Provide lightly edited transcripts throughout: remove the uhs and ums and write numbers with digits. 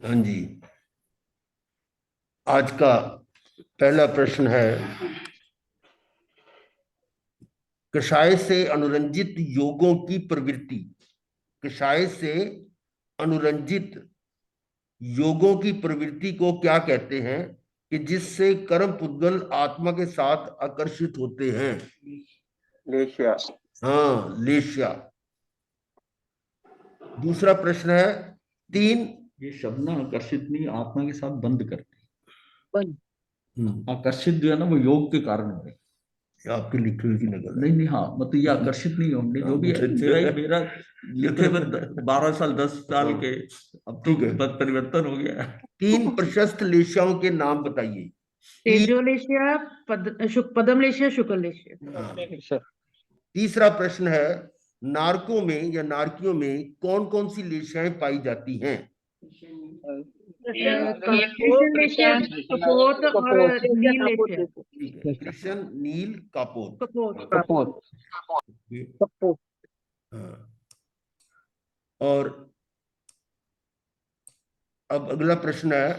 हाँ जी। आज का पहला प्रश्न है, कषाय से अनुरंजित योगों की प्रवृत्ति। कषाय से अनुरंजित योगों की प्रवृत्ति को क्या कहते हैं कि जिससे कर्म पुद्गल आत्मा के साथ आकर्षित होते हैं? लेशिया। हाँ, लेश्या। दूसरा प्रश्न है, तीन। ये शब्द ना आकर्षित नहीं, आत्मा के साथ बंद करते बंद। हैं। आकर्षित जो है ना वो योग के कारण हो गए। आपके लिखे हुए की नकल है। नहीं नहीं, हाँ मतलब ये आकर्षित नहीं होंगे जो भी है। मेरा लिखे हुए 12 साल 10 साल के, अब तो ठीक है। परिवर्तन हो गया। तीन प्रशस्त लेश्याओं के नाम बताइए। तीन। तेजोलेशिया, पदमलेशिया, शुक्ललेशिया। हाँ। तीसरा प्रश्न है, नारकों में या नारकियों में कौन कौन सी लेशियाएं पाई जाती हैं? कृष्णलेशिया, कपोत और नीललेशिया। ठीक है, कृष्ण, नील, कापोत। कपोत कपोत। कपोत। हाँ। और अब अगला प्रश्न है,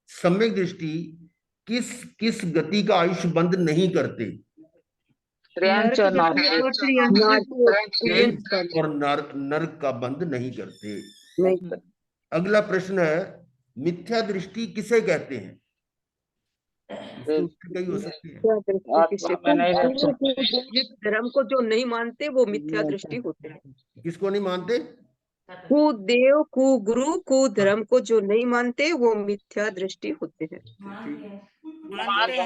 सम्यक दृष्टि किस किस गति का आयुष्य बंद नहीं करते? त्रियांश और नरक गति और त्रियंश। और नर्क का बंद नहीं करते। नहीं। अगला प्रश्न है, मिथ्या दृष्टि किसे कहते हैं? इसके उत्तर कई हो सकते हैं। जिस धर्म को जो नहीं मानते वो मिथ्या दृष्टि होते हैं। किसको नहीं मानते? कुदेव, कुगुरु, कुधर्म को जो नहीं मानते वो मिथ्या दृष्टि होते हैं। मानते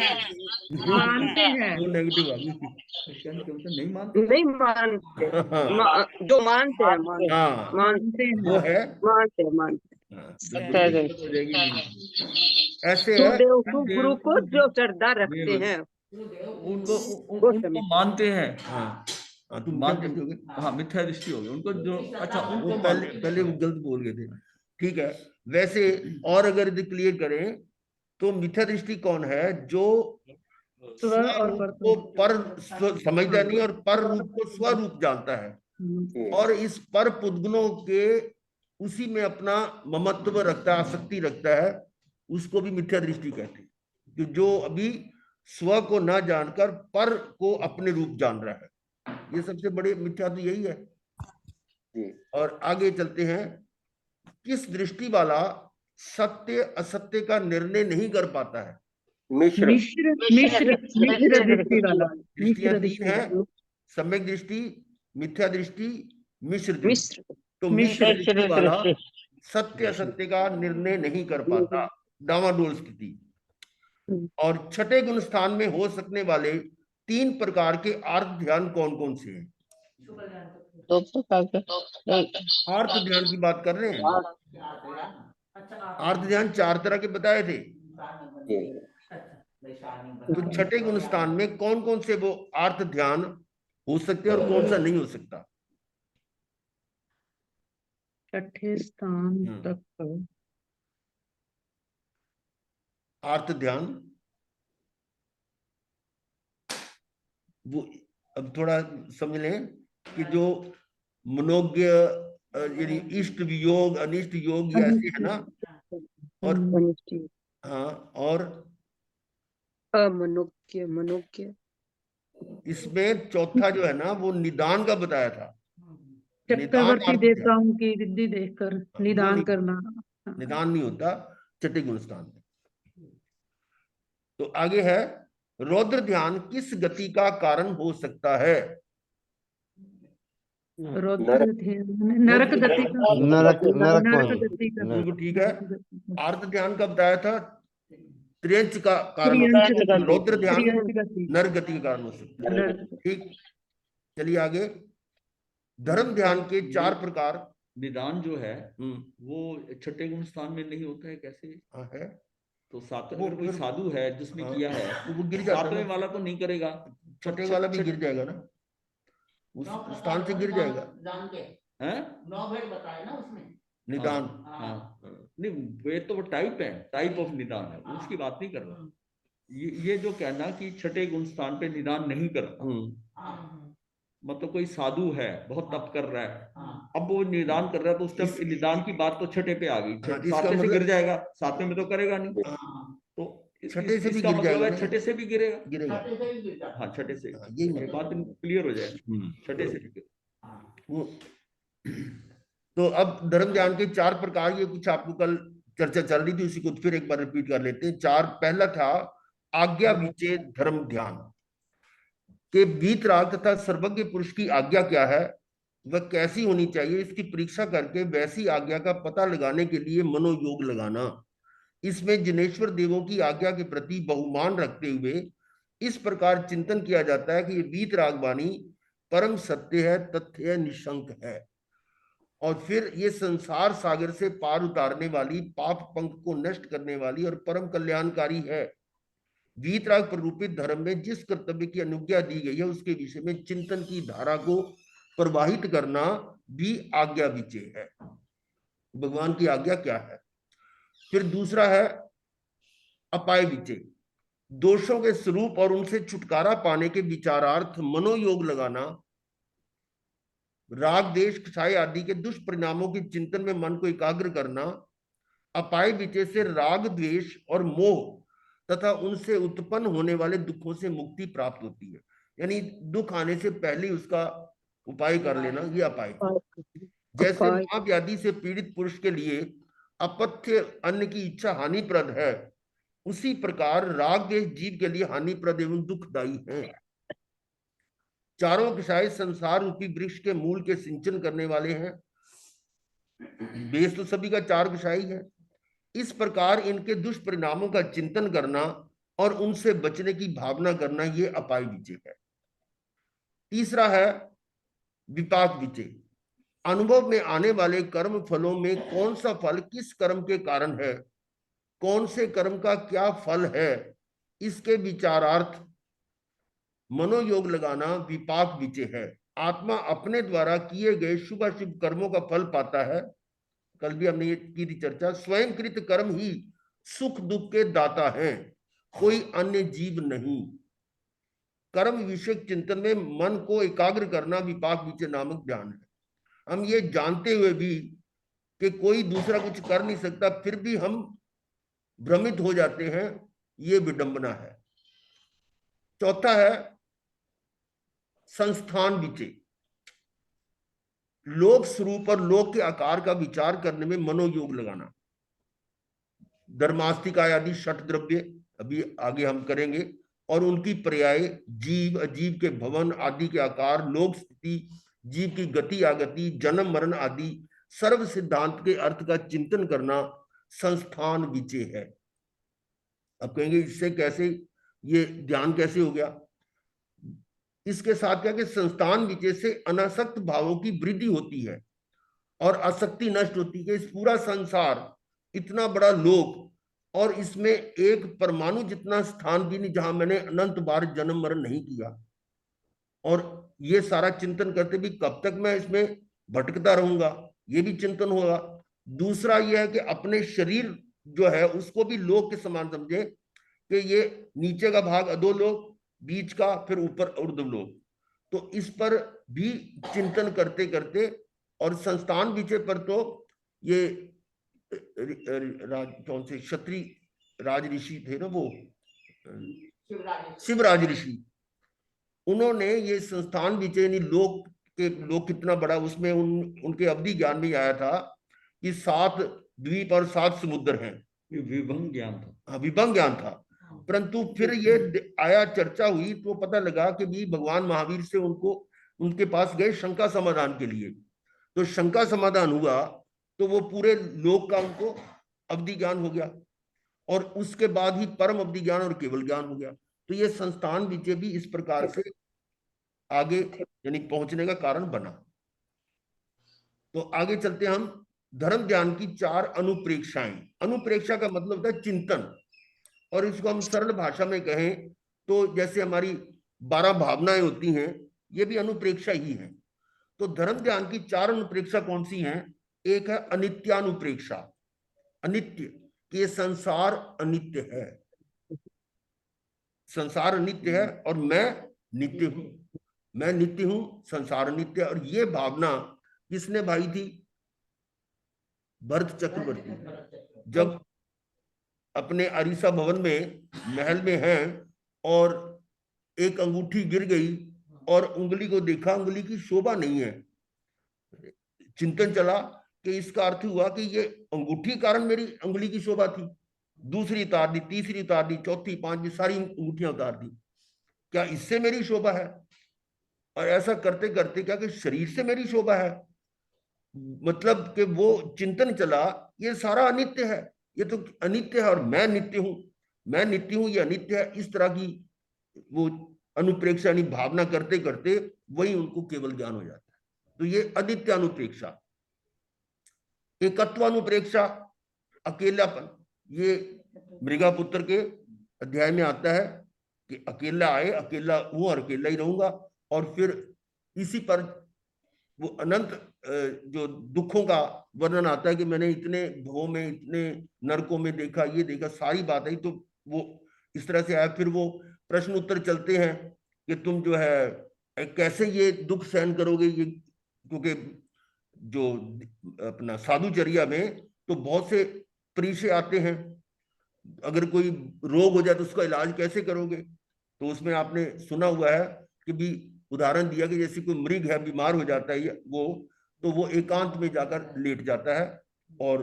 हैं। वो नेगेटिव आ गई। नहीं मानते, नहीं मानते। जो मानते हैं, मानते हाँ, मानते वो हैं। है। मानते हैं, मानते हैं। हाँ, ऐसे है। कुदेव, कुगुरु को जो श्रद्धा रखते हैं उनको वो उनको मानते हैं। हाँ हाँ, तुम क्या मानते, कहते होगे? हाँ मिथ्या दृष्टि हो गई उनको जो। अच्छा, वो उनको पहले मानते पहले वो गलत बोल गए थे। ठीक है। वैसे और अगर यदि क्लियर करें तो मिथ्या दृष्टि कौन है? जो स्व और स्वरूप को पर समझता नहीं और पर रूप को स्वरूप जानता है, और इस पर पुद्गलों के उसी में अपना ममत्व रखता है, आसक्ति रखता है, उसको भी मिथ्या दृष्टि कहते हैं। कि जो अभी स्व को ना जानकर पर को अपने रूप जान रहा है, ये सबसे बड़े मिथ्या तो यही है। और आगे चलते हैं, किस दृष्टि वाला सत्य असत्य का निर्णय नहीं कर पाता है? मिश्र। मिश्र मिश्र मिश्र दृष्टि वाला। दृष्टियां मिश्र तीन दृष्टि है, वाला। सम्यक दृष्टि, मिथ्या दृष्टि, मिश्र दृष्टि। मिश्र। तो मिश्र मिश्र दृष्टि वाला सत्य असत्य का निर्णय नहीं कर पाता, डावाडोल स्थिति। और छठे गुण स्थान में हो सकने वाले तीन प्रकार के आर्थ ध्यान कौन कौन से हैं? दो प्रकार के। आर्थ ध्यान की बात कर रहे हैं। आर्थ ध्यान चार तरह के बताए थे। तो छठे गुण स्थान में कौन कौन से वो आर्थ ध्यान हो सकते हैं और कौन सा नहीं हो सकता? छठे स्थान तक आर्थ ध्यान वो, अब थोड़ा समझ लें कि जो मनोज्ञ यानी इष्ट योग, अनिष्ट योग, ये ऐसे है ना। और हाँ, और अमनोज्ञ, मनोज्ञ। इसमें चौथा जो है ना वो निदान का बताया था। निदान चक्रवर्ती अर्थ ध्यान, देवताओं की रिद्धि देखकर वो निदान नहीं, करना। निदान नहीं होता छठे गुण स्थान में। तो आगे है, रौद्र ध्यान किस गति का कारण हो सकता है? रौद्र ध्यान नरक गति का। नरक नरक नरक वाली गति का। बिल्कुल ठीक है। नरक गति का। आर्त ध्यान का बताया था त्रियंच का कारण हो त्रियंच सकता है, गति। रौद्र ध्यान त्रियंच गति। नर गति का कारण हो सकता है। नरक गति। ठीक, चलिए आगे। धर्म ध्यान के चार प्रकार। निदान जो है वो छठे गुण स्थान में नहीं होता है, कैसे? है तो अगर कोई साधु है जिसने किया है तो वो गिर जाता है सातवें ना। वाला तो नहीं करेगा, छठे वाला भी गिर जाएगा ना, उस स्थान से गिर जाएगा। हैं? 9 भेद बताए ना उसमें। निदान। हाँ नहीं, वे तो वो टाइप है, टाइप ऑफ निदान है, उसकी बात नहीं कर रहा। ये जो कहना कि छठे गुण स्थान पे निदान नहीं करता, मतलब कोई साधु है बहुत तप कर रहा है, अब वो निदान कर रहा है तो उस टाइम निदान की बात तो छठे पे आ गई। हाँ, इसका सातवें से मतलब- गिर जाएगा, सातवें में तो करेगा नहीं। हाँ, तो छठे से भी इसका गिर मतलब जाएगा है ना, छठे से भी गिरेगा। गिरेगा। छठे से ही गिरता है। हाँ, छठे से। हाँ, यही ये मतलब। बात क्लियर हो जाएगा, छठे से भी गिरेगा। हाँ। वो तो अब धर्म ज्ञान के 4 प्रकार, ये कुछ आपको कल चर्चा चल रही थी, उसी को फिर एक बार रिपीट कर लेते हैं। 4, पहला था आज्ञा विचेद धर्म ध्यान, के वीतराग तथा सर्वज्ञ पुरुष की आज्ञा क्या है, वह कैसी होनी चाहिए, इसकी परीक्षा करके वैसी आज्ञा का पता लगाने के लिए मनोयोग लगाना। इसमें जिनेश्वर देवों की आज्ञा के प्रति बहुमान रखते हुए इस प्रकार चिंतन किया जाता है कि ये वीतराग वाणी परम सत्य है, तथ्य है, निशंक है, और फिर ये संसार सागर से पार उतारने वाली, पाप पंख को नष्ट करने वाली और परम कल्याणकारी है। वीतराग प्ररूपित धर्म में जिस कर्तव्य की अनुज्ञा दी गई है उसके विषय में चिंतन की धारा को प्रवाहित करना भी आज्ञा विचय है। भगवान की आज्ञा क्या है। फिर दूसरा है अपाय विचय, दोषों के स्वरूप और उनसे छुटकारा पाने के विचारार्थ मनोयोग लगाना, राग देश क्षय आदि के दुष्परिणामों के चिंतन में मन को एकाग्र करना। अपाय विचय से राग द्वेष और मोह तथा उनसे उत्पन्न होने वाले दुखों से मुक्ति प्राप्त होती है, यानी दुख आने से पहले उसका उपाय कर लेना, ये अपाय। जैसे मां व्याधि से पीड़ित पुरुष के लिए अपथ्य अन्न की इच्छा हानिप्रद है, उसी प्रकार राग देश जीव के लिए हानिप्रद एवं दुखदायी है। चारों कषाय संसार रूपी वृक्ष के मूल के सिंचन करने वाले हैं। बेस तो सभी का 4 कषाय है। इस प्रकार इनके दुष्परिणामों का चिंतन करना और उनसे बचने की भावना करना, ये अपाय विचय है। तीसरा है विपाक विचय, अनुभव में आने वाले कर्म फलों में कौन सा फल किस कर्म के कारण है, कौन से कर्म का क्या फल है, इसके विचारार्थ मनोयोग लगाना विपाक विचय है। आत्मा अपने द्वारा किए गए शुभ अशुभ कर्मों का फल पाता है। कल भी हमने ये की थी चर्चा, स्वयं कृत कर्म ही सुख दुख के दाता हैं, कोई अन्य जीव नहीं। कर्म विषयक चिंतन में मन को एकाग्र करना विपाक विचय नामक ध्यान है। हम ये जानते हुए भी कि कोई दूसरा कुछ कर नहीं सकता, फिर भी हम भ्रमित हो जाते हैं, ये विडंबना है। चौथा है संस्थान विचय, लोक स्वरूप और लोक के आकार का विचार करने में मनोयोग लगाना। धर्मास्तिक आदि षट द्रव्य अभी आगे हम करेंगे, और उनकी पर्याय जीव अजीव के भवन आदि के आकार, लोक स्थिति, जीव की गति आगति, जन्म मरण आदि सर्व सिद्धांत के अर्थ का चिंतन करना संस्थान विचय है। अब कहेंगे इससे कैसे, ये ध्यान कैसे हो गया। इसके साथ क्या कि संस्थान विचय से अनासक्त भावों की वृद्धि होती है और आसक्ति नष्ट होती है। इस पूरा संसार इतना बड़ा लोक, और इसमें एक परमाणु जितना स्थान भी नहीं जहां मैंने अनंत बार जन्म मरण नहीं किया, और ये सारा चिंतन करते भी कब तक मैं इसमें भटकता रहूंगा, ये भी चिंतन होगा। दूसरा यह है कि अपने शरीर जो है उसको भी लोक के समान समझे कि ये नीचे का भाग अधोलोक, बीच का फिर ऊपर ऊर्ध्वलोक। तो इस पर भी चिंतन करते करते, और संस्थान विषय पर तो ये कौन से क्षत्रिय राज ऋषि थे ना, वो शिवराज ऋषि, उन्होंने ये संस्थान विचय लोक के, लोक कितना बड़ा, उसमें उनके अवधि ज्ञान में आया था कि 7 द्वीप और 7 समुद्र हैं। विभंग ज्ञान था। हाँ, विभंग ज्ञान था। परंतु फिर ये आया, चर्चा हुई तो पता लगा कि भी भगवान महावीर से उनके पास गए शंका समाधान के लिए। तो शंका समाधान हुआ तो वो पूरे लोक का उनको अवधि ज्ञान हो गया, और उसके बाद ही परम अवधि ज्ञान और केवल ज्ञान हो गया। तो ये संस्थान विजय भी इस प्रकार से आगे यानी पहुंचने का कारण बना। तो आगे चलते हम धर्म ज्ञान की 4 अनुप्रेक्षाएं। अनुप्रेक्षा का मतलब होता है चिंतन, और इसको हम सरल भाषा में कहें तो जैसे हमारी 12 भावनाएं होती हैं, ये भी अनुप्रेक्षा ही है। तो धर्म ज्ञान की 4 अनुप्रेक्षा कौन सी हैं। एक है अनित्यानुप्रेक्षा, अनित्य, कि ये संसार अनित्य है, संसार अनित्य है और मैं नित्य हूं, मैं नित्य हूं, संसार नित्य। और ये भावना किसने भाई थी? भरत चक्रवर्ती। जब अपने अरीसा भवन में महल में हैं और एक अंगूठी गिर गई और उंगली को देखा, उंगली की शोभा नहीं है, चिंतन चला कि इसका अर्थ हुआ कि ये अंगूठी के कारण मेरी उंगली की शोभा थी। दूसरी उतार दी, तीसरी उतार दी, चौथी, पांचवी, सारी अंगूठियां उतार दी, क्या इससे मेरी शोभा है? और ऐसा करते करते क्या कि शरीर से मेरी शोभा है? मतलब कि वो चिंतन चला, ये सारा अनित्य है, ये तो अनित्य है और मैं नित्य हूं, मैं नित्य हूं, ये अनित्य है। इस तरह की वो अनुप्रेक्षा यानी भावना करते करते वही उनको केवल ज्ञान हो जाता है। तो ये अनित्य अनुप्रेक्षा। एकत्वानुप्रेक्षा, अकेलापन, ये मृगापुत्र के अध्याय में आता है कि अकेला आए, अकेला हूं और अकेला ही रहूंगा। और फिर इसी पर वो अनंत जो दुखों का वर्णन आता है कि मैंने इतने भवों में, इतने नरकों में देखा, ये देखा, सारी बात आई। तो वो इस तरह से आया। फिर वो प्रश्न उत्तर चलते हैं कि तुम जो है कैसे ये दुख सहन करोगे, ये क्योंकि जो अपना साधुचर्या में तो बहुत से परिचय आते हैं, अगर कोई रोग हो जाए तो उसका इलाज कैसे करोगे? तो उसमें आपने सुना हुआ है कि भी उदाहरण दिया कि जैसे कोई मृग है, बीमार हो जाता है वो, तो वो एकांत में जाकर लेट जाता है और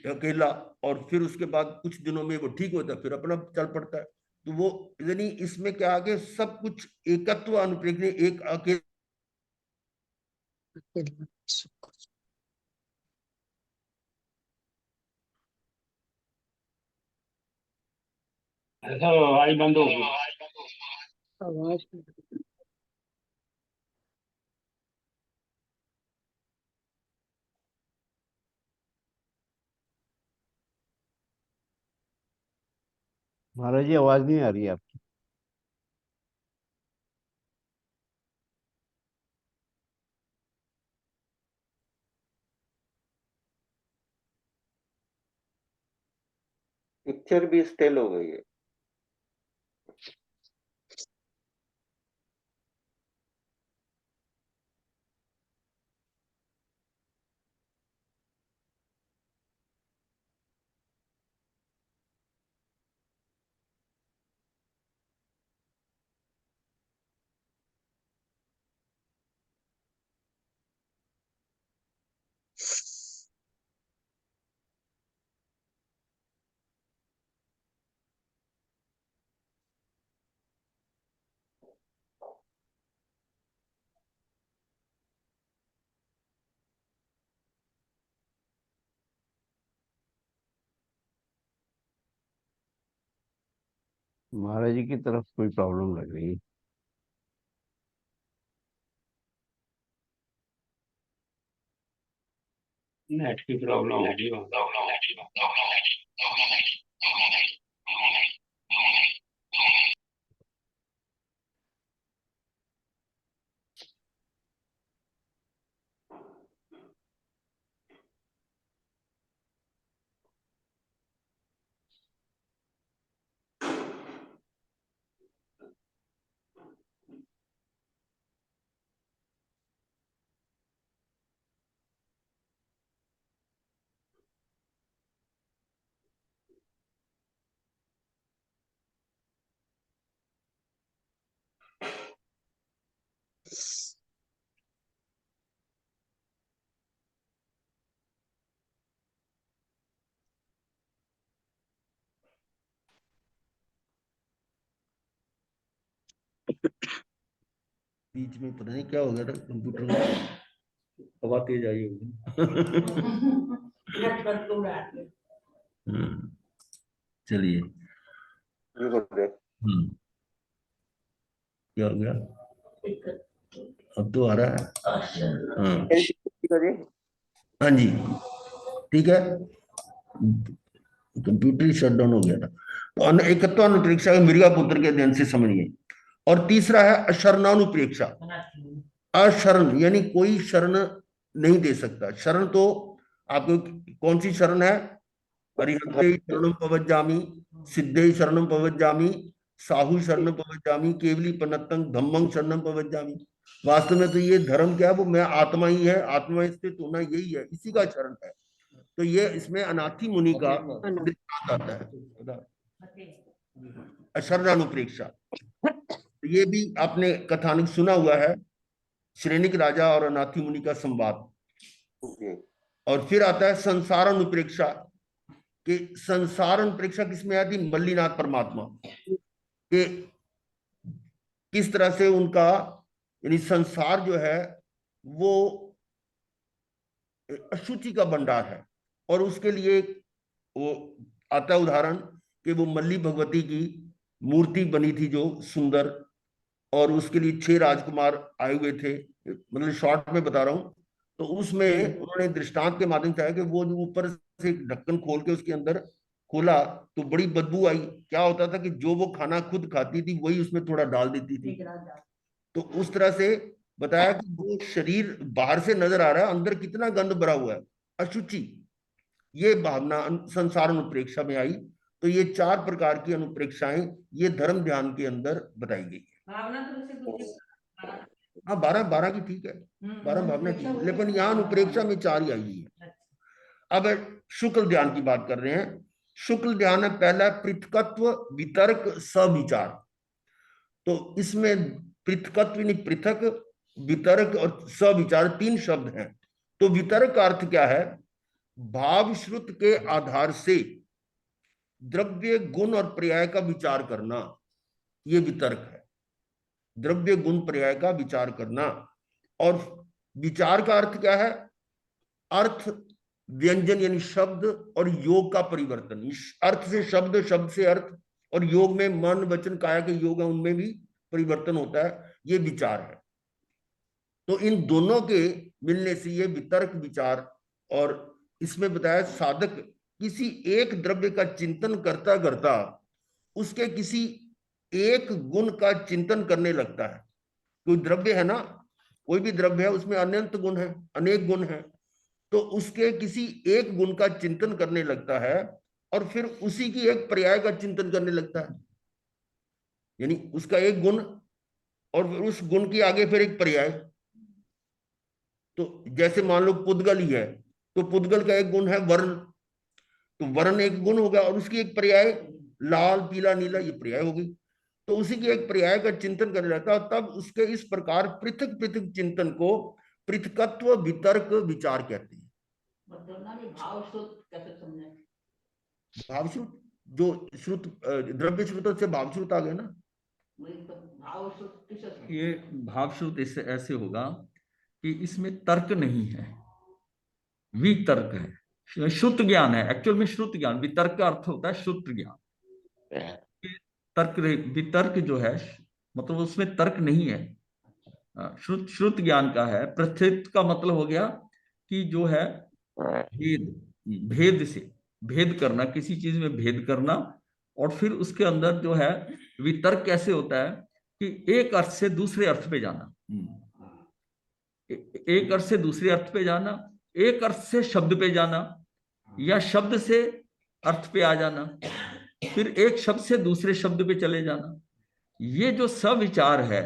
अकेला, और फिर उसके बाद कुछ दिनों में वो ठीक होता है, फिर अपना चल पड़ता है। तो वो यानी इसमें क्या आगे सब कुछ एकत्व अनुप्रेक्षण, एक अकेले ऐसा आई बंद हो गई। आवाज महाराज जी आवाज नहीं आ रही है आपकी। पिक्चर भी स्टिल हो गई है। महाराज जी की तरफ कोई प्रॉब्लम लग रही है। नेट की प्रॉब्लम होगी। बीच में पता नहीं क्या हो गया था कंप्यूटर को, हवा तेज आई होगी। चलिए। गुरुदेव, क्या हो गया? अब तो आ रहा है। हाँ करिए। हाँ जी, ठीक है। कंप्यूटर ही शट डाउन हो गया था। तो एकत्व अनुप्रेक्षा मृगापुत्र के अध्ययन से समझिए। और तीसरा है अशरणानुप्रेक्षा। अशरण यानी कोई शरण नहीं दे सकता। शरण तो आपको कौन सी शरण है? अरिहंते शरणम पवज्जामि, सिद्धे शरणम पवज्जामि, साहु शरणम पवज्जामि, केवली पनत्तं धम्मं शरणम पवज्जामि। वास्तव में तो ये धर्म क्या है, वो मैं आत्मा ही है, आत्मा स्थित होना यही है, इसी का चरण है। तो ये इसमें अनाथि मुनि का दृष्टांत आता है, अशरणानुप्रेक्षा। तो ये भी आपने कथानक सुना हुआ है, श्रेणिक राजा और अनाथि मुनि का संवाद। और फिर आता है संसार अनुप्रेक्षा, कि संसार अनुप्रेक्षा किसमें आती? मल्लीनाथ परमात्मा के किस तरह से उनका यानी संसार जो है वो अशुचि का भंडार है, और उसके लिए वो आता है उदाहरण कि वो मल्ली भगवती की मूर्ति बनी थी जो सुंदर, और उसके लिए 6 राजकुमार आए हुए थे, मतलब शॉर्ट में बता रहा हूं। तो उसमें उन्होंने दृष्टांत के माध्यम से आया कि वो जो ऊपर से ढक्कन खोल के उसके अंदर खोला तो बड़ी बदबू आई। क्या होता था कि जो वो खाना खुद खाती थी वही उसमें थोड़ा डाल देती थी। तो उस तरह से बताया कि जो शरीर बाहर से नजर आ रहा है, अंदर कितना गंद भरा हुआ है, अशुचि। ये भावना संसार अनुप्रेक्षा में आई। तो ये 4 प्रकार की अनुप्रेक्षाएं ये धर्म ध्यान के अंदर बताई गई है। भावना तो वैसे कुछ हाँ, 12 की ठीक है, 12 भावना ठीक है, लेकिन यहाँ अनुप्रेक्षा में 4 ही आई हुई है। अब शुक्ल ध्यान की बात कर रहे हैं। शुक्ल ध्यान है पहला पृथकत्व, वितर्क, सविचार। तो इसमें पृथकत्व यानी पृथक, वितर्क और सविचार 3 शब्द हैं। तो वितर्क का अर्थ क्या है? भाव श्रुत के आधार से द्रव्य गुण और पर्याय का विचार करना, ये वितर्क है। द्रव्य गुण पर्याय का विचार करना। और विचार का अर्थ क्या है? अर्थ, व्यंजन यानी शब्द और योग का परिवर्तन। अर्थ से शब्द, शब्द से अर्थ, और योग में मन वचन काया के योग है, उनमें भी परिवर्तन होता है, ये विचार है। तो इन दोनों के मिलने से ये वितर्क विचार। और इसमें बताया साधक किसी एक द्रव्य का चिंतन करता करता उसके किसी एक गुण का चिंतन करने लगता है। कोई द्रव्य है ना, कोई भी द्रव्य है, उसमें अनंत गुण है, अनेक गुण है। तो उसके किसी एक गुण का चिंतन करने लगता है और फिर उसी की एक पर्याय का चिंतन करने लगता है, यानी उसका एक गुण और उस गुण की आगे फिर एक पर्याय। तो जैसे मान लो पुद्गल ही है, तो पुद्गल का एक गुण है वर्ण, तो वर्ण एक गुण होगा और उसकी एक पर्याय लाल पीला नीला, ये पर्याय होगी। तो उसी की एक पर्याय का चिंतन करने लगता है, तब उसके इस प्रकार पृथक पृथक चिंतन को पृथकत्व, वितर्क, विचार कहते हैं। मतलब ना, ये भाव श्रुत कैसे समझे? भावश्रुत, जो श्रुत द्रव्य श्रुत से भावश्रुत आ गया ना। वही तो भाव श्रुत किसे समझे? ये भावश्रुत इससे ऐसे होगा कि इसमें तर्क नहीं है, वितर्क है, श्रुत ज्ञान है। एक्चुअल में श्रुत ज्ञान, वितर्क का अर्थ होता है श्रुत ज्ञान। तर्क, वितर्क जो है मतलब उसमें तर्क नहीं है, श्रुत श्रुत ज्ञान का है। प्रथित का मतलब हो गया कि जो है भेद, भेद से भेद करना, किसी चीज में भेद करना। और फिर उसके अंदर जो है वितर्क कैसे होता है कि एक अर्थ से दूसरे अर्थ पे जाना, एक अर्थ से दूसरे अर्थ पे जाना, एक अर्थ से शब्द पे जाना, या शब्द से अर्थ पे आ जाना, फिर एक शब्द से दूसरे शब्द पे चले जाना। ये जो सविचार है,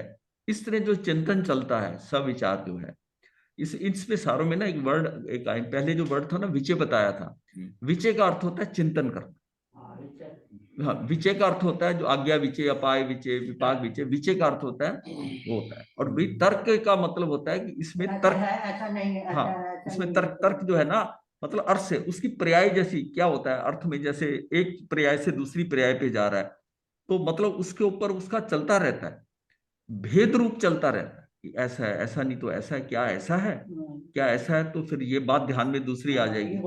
इस तरह जो चिंतन चलता है, सविचार जो है, इसमें सारों में ना एक वर्ड, एक पहले जो वर्ड था ना, विचय बताया था। विचय का अर्थ होता है चिंतन करना। हाँ, विचय का अर्थ होता है जो आज्ञा विचय, अपाय विचय, विपाक विचय। विचय का अर्थ होता है वो होता है। और वितर्क का मतलब होता है कि इसमें तर्क, ऐसा नहीं है, हाँ, इसमें तर्क, तर्क जो है ना, मतलब अर्थ से उसकी पर्याय जैसी क्या होता है अर्थ में, जैसे एक पर्याय से दूसरी पर्याय पे जा रहा है, तो मतलब उसके ऊपर उसका चलता रहता है, भेद रूप चलता रहता है कि ऐसा है, ऐसा नहीं तो ऐसा है, क्या ऐसा है, क्या ऐसा है, तो फिर ये बात ध्यान में दूसरी आ जाएगी,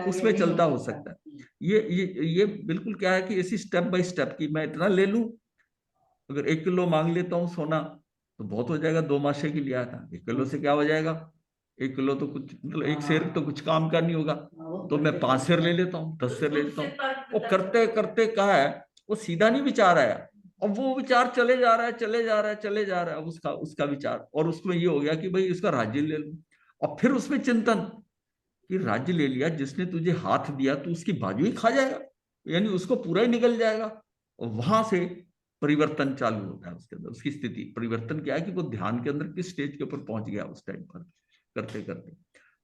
उसमें चलता हो सकता है। ये बिल्कुल क्या है कि ऐसी स्टेप बाय स्टेप की मैं इतना ले लूं, अगर 1 किलो मांग लेता हूँ सोना तो बहुत हो जाएगा, 2 मासे के लिए आया था, 1 किलो से क्या हो जाएगा, 1 किलो तो कुछ मतलब 1 शेर तो कुछ काम का नहीं होगा, तो मैं 5 शेर ले लेता हूँ, 10 शेर ले लेता हूँ। वो करते करते कहा है वो सीधा नहीं विचार आया, और वो विचार चले जा रहा है, चले जा रहा है, चले जा रहा है, उसका उसका विचार। और उसमें ये हो गया कि भाई इसका राज्य ले लूं, और फिर उसमें चिंतन कि राज्य ले लिया, जिसने तुझे हाथ दिया तो उसकी बाजू ही खा जाएगा, यानी उसको पूरा ही निकल जाएगा। और वहां से परिवर्तन चालू होता है उसके अंदर, उसकी स्थिति परिवर्तन क्या है कि वो ध्यान के अंदर किस स्टेज के ऊपर पहुंच गया उस टाइम पर करते करते।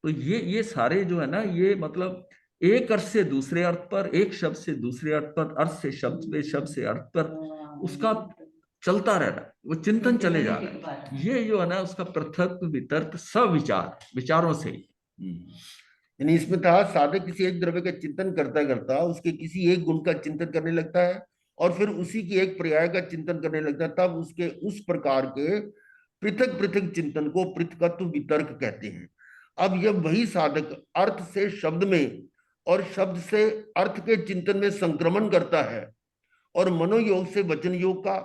तो ये सारे जो है ना, ये मतलब एक अर्थ से दूसरे अर्थ पर, एक शब्द से दूसरे अर्थ पर, अर्थ से शब्द पे, शब्द से अर्थ पर उसका चलता रह रहा है, वो चिंतन चले जा रहा है। ये जो है ना उसका पृथक वितर्क सविचार, विचारों से। यानी इसमें था साधक किसी एक द्रव्य का चिंतन करता करता उसके किसी एक गुण का चिंतन करने लगता है और फिर उसी की एक पर्याय का चिंतन करने लगता है, तब उसके उस प्रकार के पृथक पृथक चिंतन को पृथकत्व वितर्क कहते हैं। अब यह वही साधक अर्थ से शब्द में और शब्द से अर्थ के चिंतन में संक्रमण करता है और मनोयोग से वचन योग का,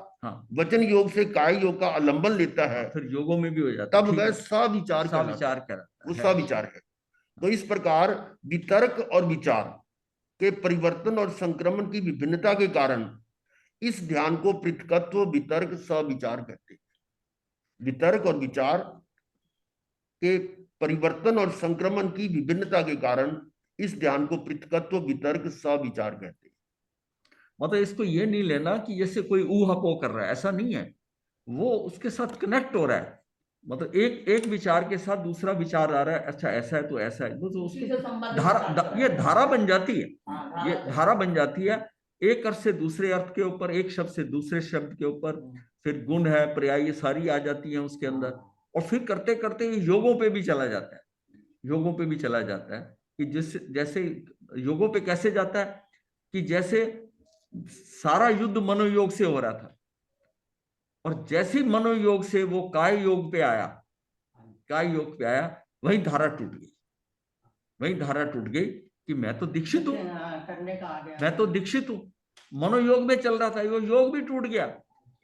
वचन योग से काय योग का अवलंबन लेता है, फिर योगों में भी हो जाता है, तब वह सविचार कहलाता है, वो सविचार है। तो इस प्रकार वितर्क और विचार के परिवर्तन और संक्रमण की विभिन्नता के कारण इस ध्यान को पृथकत्व वितर्क सविचार कहते हैं। वितर्क और विचार के परिवर्तन और संक्रमण की विभिन्नता के कारण इस ध्यान को पृथकत्व वितर्क सविचार कहते हैं। मतलब इसको ये नहीं लेना कि जैसे कोई ऊहापोह कर रहा है, ऐसा नहीं है, वो उसके साथ कनेक्ट हो रहा है। मतलब एक विचार के साथ दूसरा विचार आ रहा है, अच्छा ऐसा है तो ऐसा है, तो उसकी ये धारा बन जाती है, ये धारा बन जाती है। एक अर्थ से दूसरे अर्थ के ऊपर, एक शब्द से दूसरे शब्द के ऊपर, फिर गुण है, पर्याय, ये सारी आ जाती है उसके अंदर। और फिर करते करते योगों पे भी चला जाता है, योगों पे भी चला जाता है कि जैसे योगों पे कैसे जाता है कि जैसे सारा युद्ध मनोयोग से हो रहा था और जैसे मनोयोग से वो काय योग पे आया, काय योग पे आया, वहीं धारा टूट गई, वहीं धारा टूट गई कि मैं तो दीक्षित हूं, मैं तो दीक्षित हूं। मनोयोग में चल रहा था, वो योग भी टूट गया,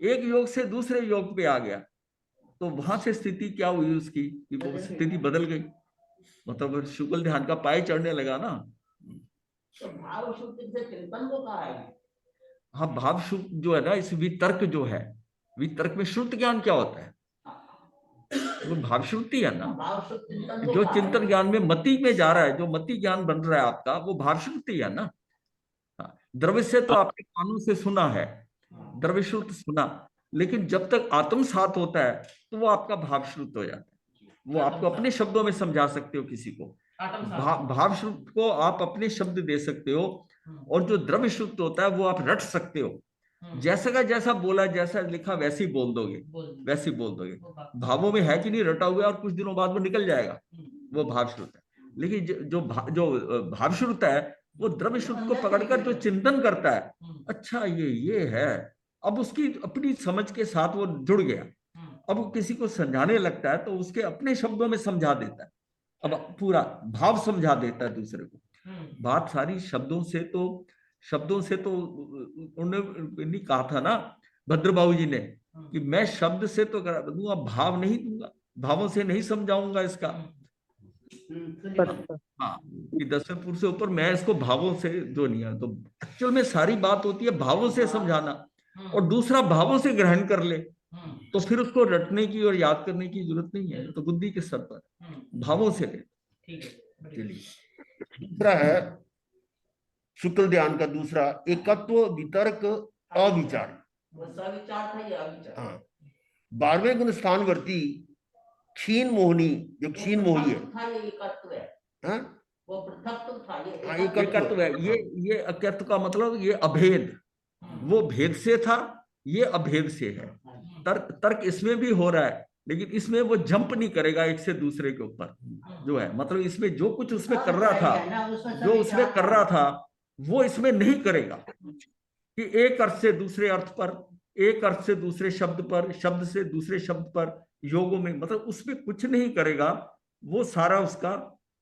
एक योग से दूसरे योग पे आ गया। तो वहां से स्थिति क्या हुई उसकी कि वो स्थिति बदल गई, मतलब शुक्ल ध्यान का पाए चढ़ने लगा ना। तो भाव शुद्धि से चिंतन को कहा है। हाँ, भाव शुद्ध जो है ना, इस वितर्क जो है, वितर्क में श्रुत ज्ञान क्या होता है, वो भाव श्रुति है ना। जो चिंतन ज्ञान में मति में जा रहा है, जो मति ज्ञान बन रहा है आपका, वो भाव श्रुति है ना। द्रव्य से तो आपने कानों से सुना है, द्रव्य श्रुत सुना, लेकिन जब तक आत्म साथ होता है तो वो आपका भाव श्रुत हो जाता है। वो आपको अपने शब्दों में समझा सकते हो किसी को, भाव श्रुत को आप अपने शब्द दे सकते हो, और जो द्रव्य श्रुत होता है वो आप रट सकते हो, जैसा का जैसा बोला, जैसा लिखा वैसे ही बोल दोगे, वैसे ही बोल दोगे। भावों में है कि नहीं रटा हुआ, और कुछ दिनों बाद वो निकल जाएगा, वो भाव श्रुत है। लेकिन जो भाव श्रुत है वो द्रव्य श्रुत को पकड़कर जो चिंतन करता है, अच्छा ये है, अब उसकी अपनी समझ के साथ वो जुड़ गया, अब वो किसी को समझाने लगता है तो उसके अपने शब्दों में समझा देता है, अब पूरा भाव समझा देता है दूसरे को। बात सारी शब्दों से तो उन्होंने नहीं कहा था ना भद्रबाबू जी ने कि मैं शब्द से तो करा दूंगा, भाव नहीं दूंगा, भावों से नहीं समझाऊंगा इसका। हाँ, कि 10वें पुरुष से ऊपर मैं इसको भावों से जो नहीं है, तो एक्चुअल में सारी बात होती है भावों से समझाना, और दूसरा भावों से ग्रहण कर ले तो फिर उसको रटने की और याद करने की जरूरत नहीं है, तो बुद्धि के स्तर पर भावों से ले। दूसरा है शुक्ल ध्यान का दूसरा एकत्व वितर्क अविचार। हाँ, 12वें गुण स्थानवर्ती क्षीण मोहनी, जो क्षीण मोही है, वो पृथक था, एकत्व है। ये अकत्व का मतलब ये अभेद, वो भेद से था, ये अभेद से है। तर्क इसमें भी हो रहा है, लेकिन इसमें वो जंप नहीं करेगा एक से दूसरे के ऊपर, जो है मतलब इसमें जो कुछ उसमें कर रहा था, जो उसमें कर रहा था वो इसमें नहीं करेगा कि एक अर्थ से दूसरे अर्थ पर, एक अर्थ से दूसरे शब्द पर, शब्द से दूसरे शब्द पर, योगों में मतलब उसमें कुछ नहीं करेगा। वो सारा उसका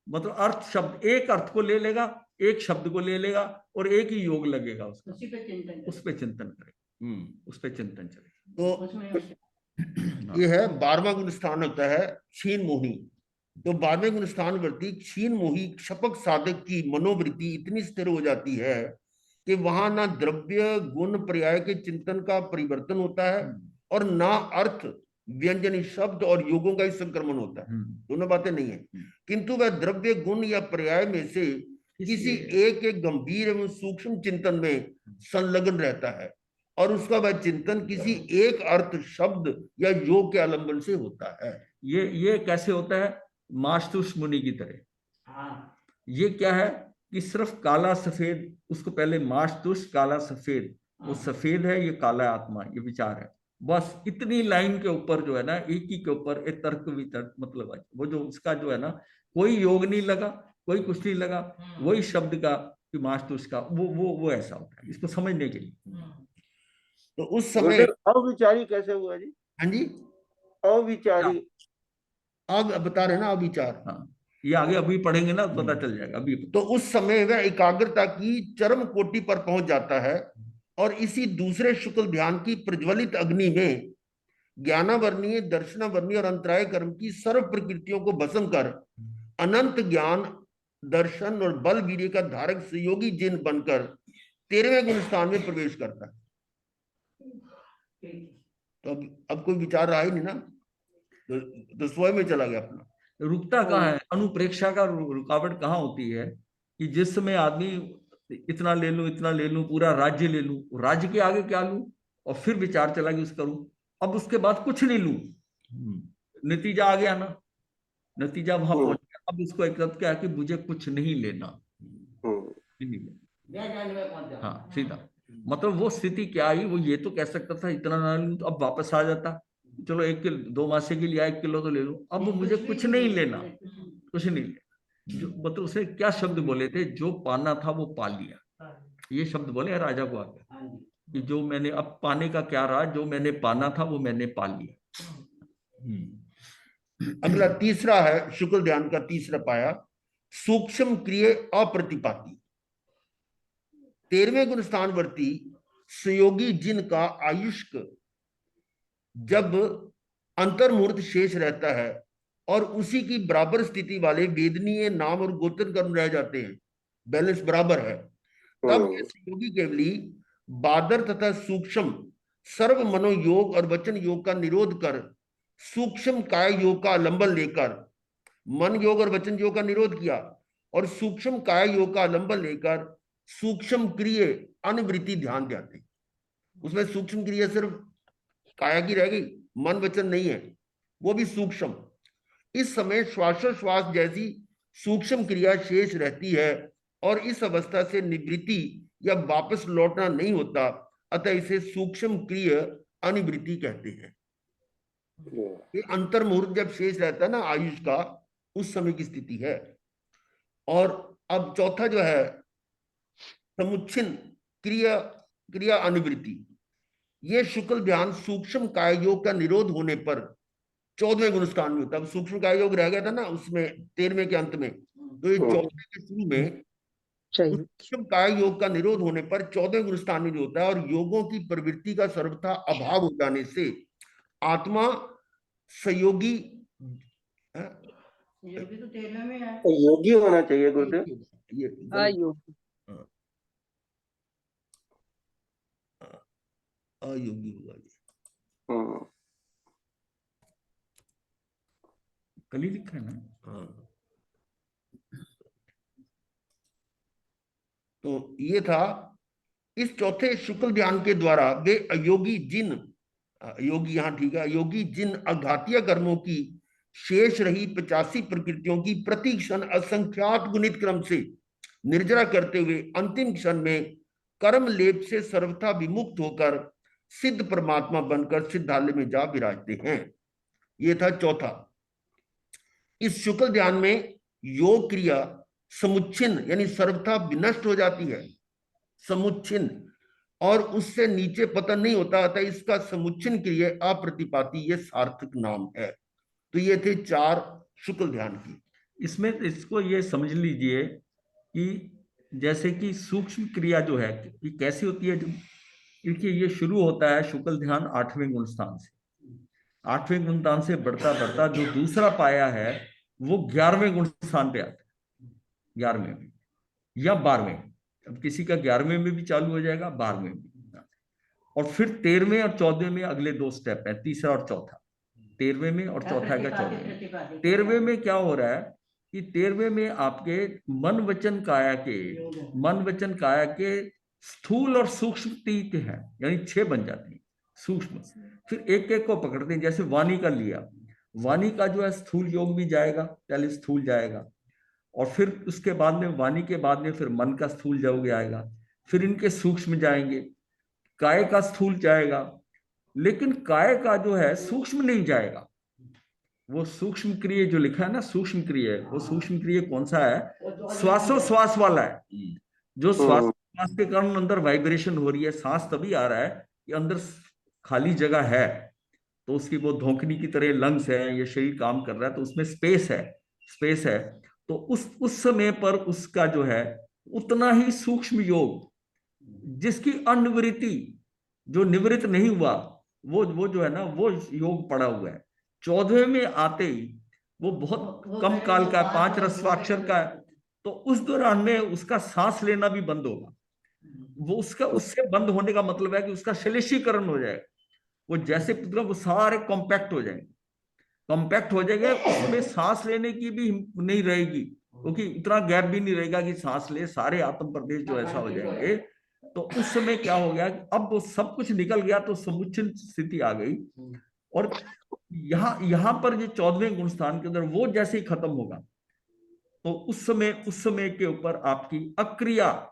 मतलब अर्थ शब्द, एक अर्थ को ले लेगा, एक शब्द को ले लेगा और एक ही योग लगेगा उसका, उस पे चिंतन करेगा, उस पे चिंतन चलेगा। तो ये है 12वां गुण स्थान होता है क्षीण मोही। तो 12वें गुण स्थान वर्ती क्षीण मोही क्षपक साधक की मनोवृत्ति इतनी स्थिर हो जाती है कि वहां ना द्रव्य गुण पर्याय के चिंतन का परिवर्तन होता है और ना अर्थ व्यंजन शब्द और योगों का ही संक्रमण होता है, दोनों बातें नहीं है, किंतु वह द्रव्य गुण या पर्याय में से किसी एक गंभीर एवं सूक्ष्म चिंतन में संलग्न रहता है और उसका वह चिंतन किसी एक अर्थ, शब्द या योग के आलंबन से होता है। ये कैसे होता है? मास्तुष मुनि की तरह। हाँ, ये क्या है कि सिर्फ काला सफेद, उसको पहले मास्तुष काला सफेद, वो सफेद है, ये काला आत्मा, ये विचार है। बस इतनी लाइन के ऊपर जो है ना, एक ही के ऊपर एक तर्क वितर्क, मतलब वो जो उसका जो है ना, कोई योग नहीं लगा, कोई कुछ नहीं लगा, वही शब्द का कि मास्तुष का वो ऐसा होता है, इसको समझने के लिए। तो उस समय अविचारी कैसे हुआ जी? हाँ जी, अविचारी अब बता रहे ना अविचार। हाँ, ये आगे अभी पढ़ेंगे ना, पता चल जाएगा अभी। तो उस समय वह एकाग्रता की चरम कोटि पर पहुंच जाता है और इसी दूसरे शुक्ल ध्यान की प्रज्वलित अग्नि में ज्ञानावर्णीय, दर्शनावर्णीय और अंतराय कर्म की सर्व प्रकृतियों को भस्म कर अनंत ज्ञान, दर्शन और बल वीर्य का धारक सहयोगी जिन बनकर 13वें गुण स्थान में प्रवेश करता है। तो अब कोई विचार रहा ही नहीं ना, तो स्वयं में चला गया अपना। रुकता कहाँ है? अनुप्रेक्षा का रुकावट कहाँ होती है कि जिस समय आदमी इतना ले लूं, इतना ले लूं, पूरा राज्य ले लूं, राज्य के आगे क्या लूं, और फिर विचार चला कि उसका करूं, अब उसके बाद कुछ नहीं लूं, नतीजा आ गया ना, नतीजा वहां पहुंच गया। अब उसको एक क्या है कि मुझे कुछ नहीं लेना, नहीं लेना। हाँ, सीधा मतलब वो स्थिति क्या आई, वो ये तो कह सकता था इतना ना लूं, तो अब वापस आ जाता, चलो 1 किलो 2 मासे के लिए 1 किलो तो ले लूं, अब मुझे कुछ नहीं लेना, कुछ नहीं लेना। जो मतलब उसने क्या शब्द बोले थे, जो पाना था वो पा लिया, ये शब्द बोले राजा को आगे कि जो मैंने, अब पाने का क्या रहा, जो मैंने पाना था वो मैंने पा लिया। अगला तीसरा है शुक्ल ध्यान का तीसरा पाया, सूक्ष्म क्रिय अप्रतिपाती। 13वें गुण स्थानवर्ती सहयोगी जिन का आयुष्क जब अंतर्मुहूर्त शेष रहता है और उसी की बराबर स्थिति वाले वेदनीय नाम और गोत्र कर्म रह जाते हैं, बैलेंस बराबर है, तब ये सहयोगी केवली बादर तथा सूक्ष्म सर्व मनोयोग और वचन योग का निरोध कर सूक्ष्म काय योग का अवलंबन लेकर, मन योग और वचन योग का निरोध किया और सूक्ष्म काय योग का अवलंबन लेकर सूक्ष्म क्रिय अनुवृत्ति ध्यान देते हैं। उसमें सूक्ष्म क्रिया सिर्फ काया की रह गई, मन वचन नहीं है, वो भी सूक्ष्म। इस समय श्वासोश्वास जैसी सूक्ष्म क्रिया शेष रहती है और इस अवस्था से निवृत्ति या वापस लौटना नहीं होता, अतः इसे सूक्ष्म क्रिय अनुवृत्ति कहते हैं। ये अंतर्मुहूर्त जब शेष रहता है ना आयुष का, उस समय की स्थिति है। और अब चौथा जो है समुच्छिन्न क्रिया क्रिया अनुवृत्ति, ये शुक्ल ध्यान सूक्ष्म काय योग का निरोध होने पर 14वें गुण स्थान में होता है। सूक्ष्म काय योग रह गया था ना उसमें 13वें के अंत में, तो ये 14वें के शुरू में सूक्ष्म काय योग का निरोध होने पर 14वें गुण स्थान में जो होता है, और योगों की प्रवृत्ति का सर्वथा अभाव हो जाने से आत्मा सहयोगी, योगी तो 13 में है, योगी होना चाहिए गुरुदेव। ये अयोगी होगा ये, कल ही लिखा है ना। हाँ, तो ये था। इस चौथे शुक्ल ध्यान के द्वारा वे अयोगी जिन, योगी यहाँ ठीक है, अयोगी जिन अघातीय कर्मों की शेष रही 85 प्रकृतियों की प्रति क्षण असंख्यात गुणित क्रम से निर्जरा करते हुए अंतिम क्षण में कर्म लेप से सर्वथा विमुक्त होकर सिद्ध परमात्मा बनकर सिद्धालय में जा विराजते हैं। ये था चौथा। इस शुक्ल ध्यान में योग क्रिया समुच्छिन्न यानी सर्वथा विनष्ट हो जाती है, समुच्छिन्न, और उससे नीचे पतन नहीं होता, अतः इसका समुच्छिन्न क्रिया अप्रतिपाती ये सार्थक नाम है। तो ये थे 4 शुक्ल ध्यान की। इसमें इसको ये समझ लीजिए कि जैसे कि सूक्ष्म क्रिया जो है ये कैसी होती है, क्योंकि ये शुरू होता है शुक्ल ध्यान 8वें गुण स्थान से, 8वें गुण स्थान से बढ़ता बढ़ता जो दूसरा पाया है वो 11वें गुण स्थान पे आता है, 11वें में या 12वें, अब किसी का 11वें में भी चालू हो जाएगा, 12वें में, और फिर 13वें और 14वें में अगले 2 स्टेप है, तीसरा और चौथा, 13वें में और चौथा का 14वें। 13वें में क्या हो रहा है कि 13वें में आपके मन वचन काया के स्थूल और सूक्ष्म 3 है, यानी 6 बन जाते हैं सूक्ष्म। फिर एक एक को पकड़ते हैं, जैसे वाणी का लिया, वाणी का जो है स्थूल योग भी जाएगा, पहले स्थूल जाएगा, और फिर उसके बाद में वाणी के बाद में फिर मन का स्थूल योग आएगा, फिर इनके सूक्ष्म जाएंगे, काय का स्थूल जाएगा, लेकिन काय का जो है सूक्ष्म नहीं जाएगा। वो सूक्ष्म क्रिया जो लिखा है ना, सूक्ष्म क्रिया, वो सूक्ष्म क्रिया कौन सा है? श्वासोश्वास वाला है, जो श्वास के कारण अंदर वाइब्रेशन हो रही है, सांस तभी आ रहा है कि अंदर खाली जगह है, तो उसकी वो धोखनी की तरह लंग्स है, ये शरीर काम कर रहा है, तो उसमें स्पेस है, तो उस समय पर उसका जो है उतना ही सूक्ष्म योग, जिसकी अनिवृत्ति, जो निवृत्त नहीं हुआ, वो जो है ना, वो योग पड़ा हुआ है। 14वें में आते ही वो बहुत कम काल का है, 5 रस्वाक्षर का है, तो उस दौरान में उसका सांस लेना भी बंद होगा। वो उसका उससे बंद होने का मतलब है कि उसका शलेशीकरण हो जाएगा, वो जैसे वो सारे कॉम्पैक्ट हो जाएंगे, उसमें सांस लेने की भी नहीं रहेगी, क्योंकि इतना गैप भी नहीं रहेगा कि सांस ले, सारे आत्म प्रदेश जो ऐसा हो जाएंगे। तो उस समय क्या हो गया, अब वो सब कुछ निकल गया, तो समुच्चय स्थिति आ गई। और यहाँ पर जो 14वें गुण स्थान के अंदर वो जैसे ही खत्म होगा, तो उस समय के ऊपर आपकी अक्रिया,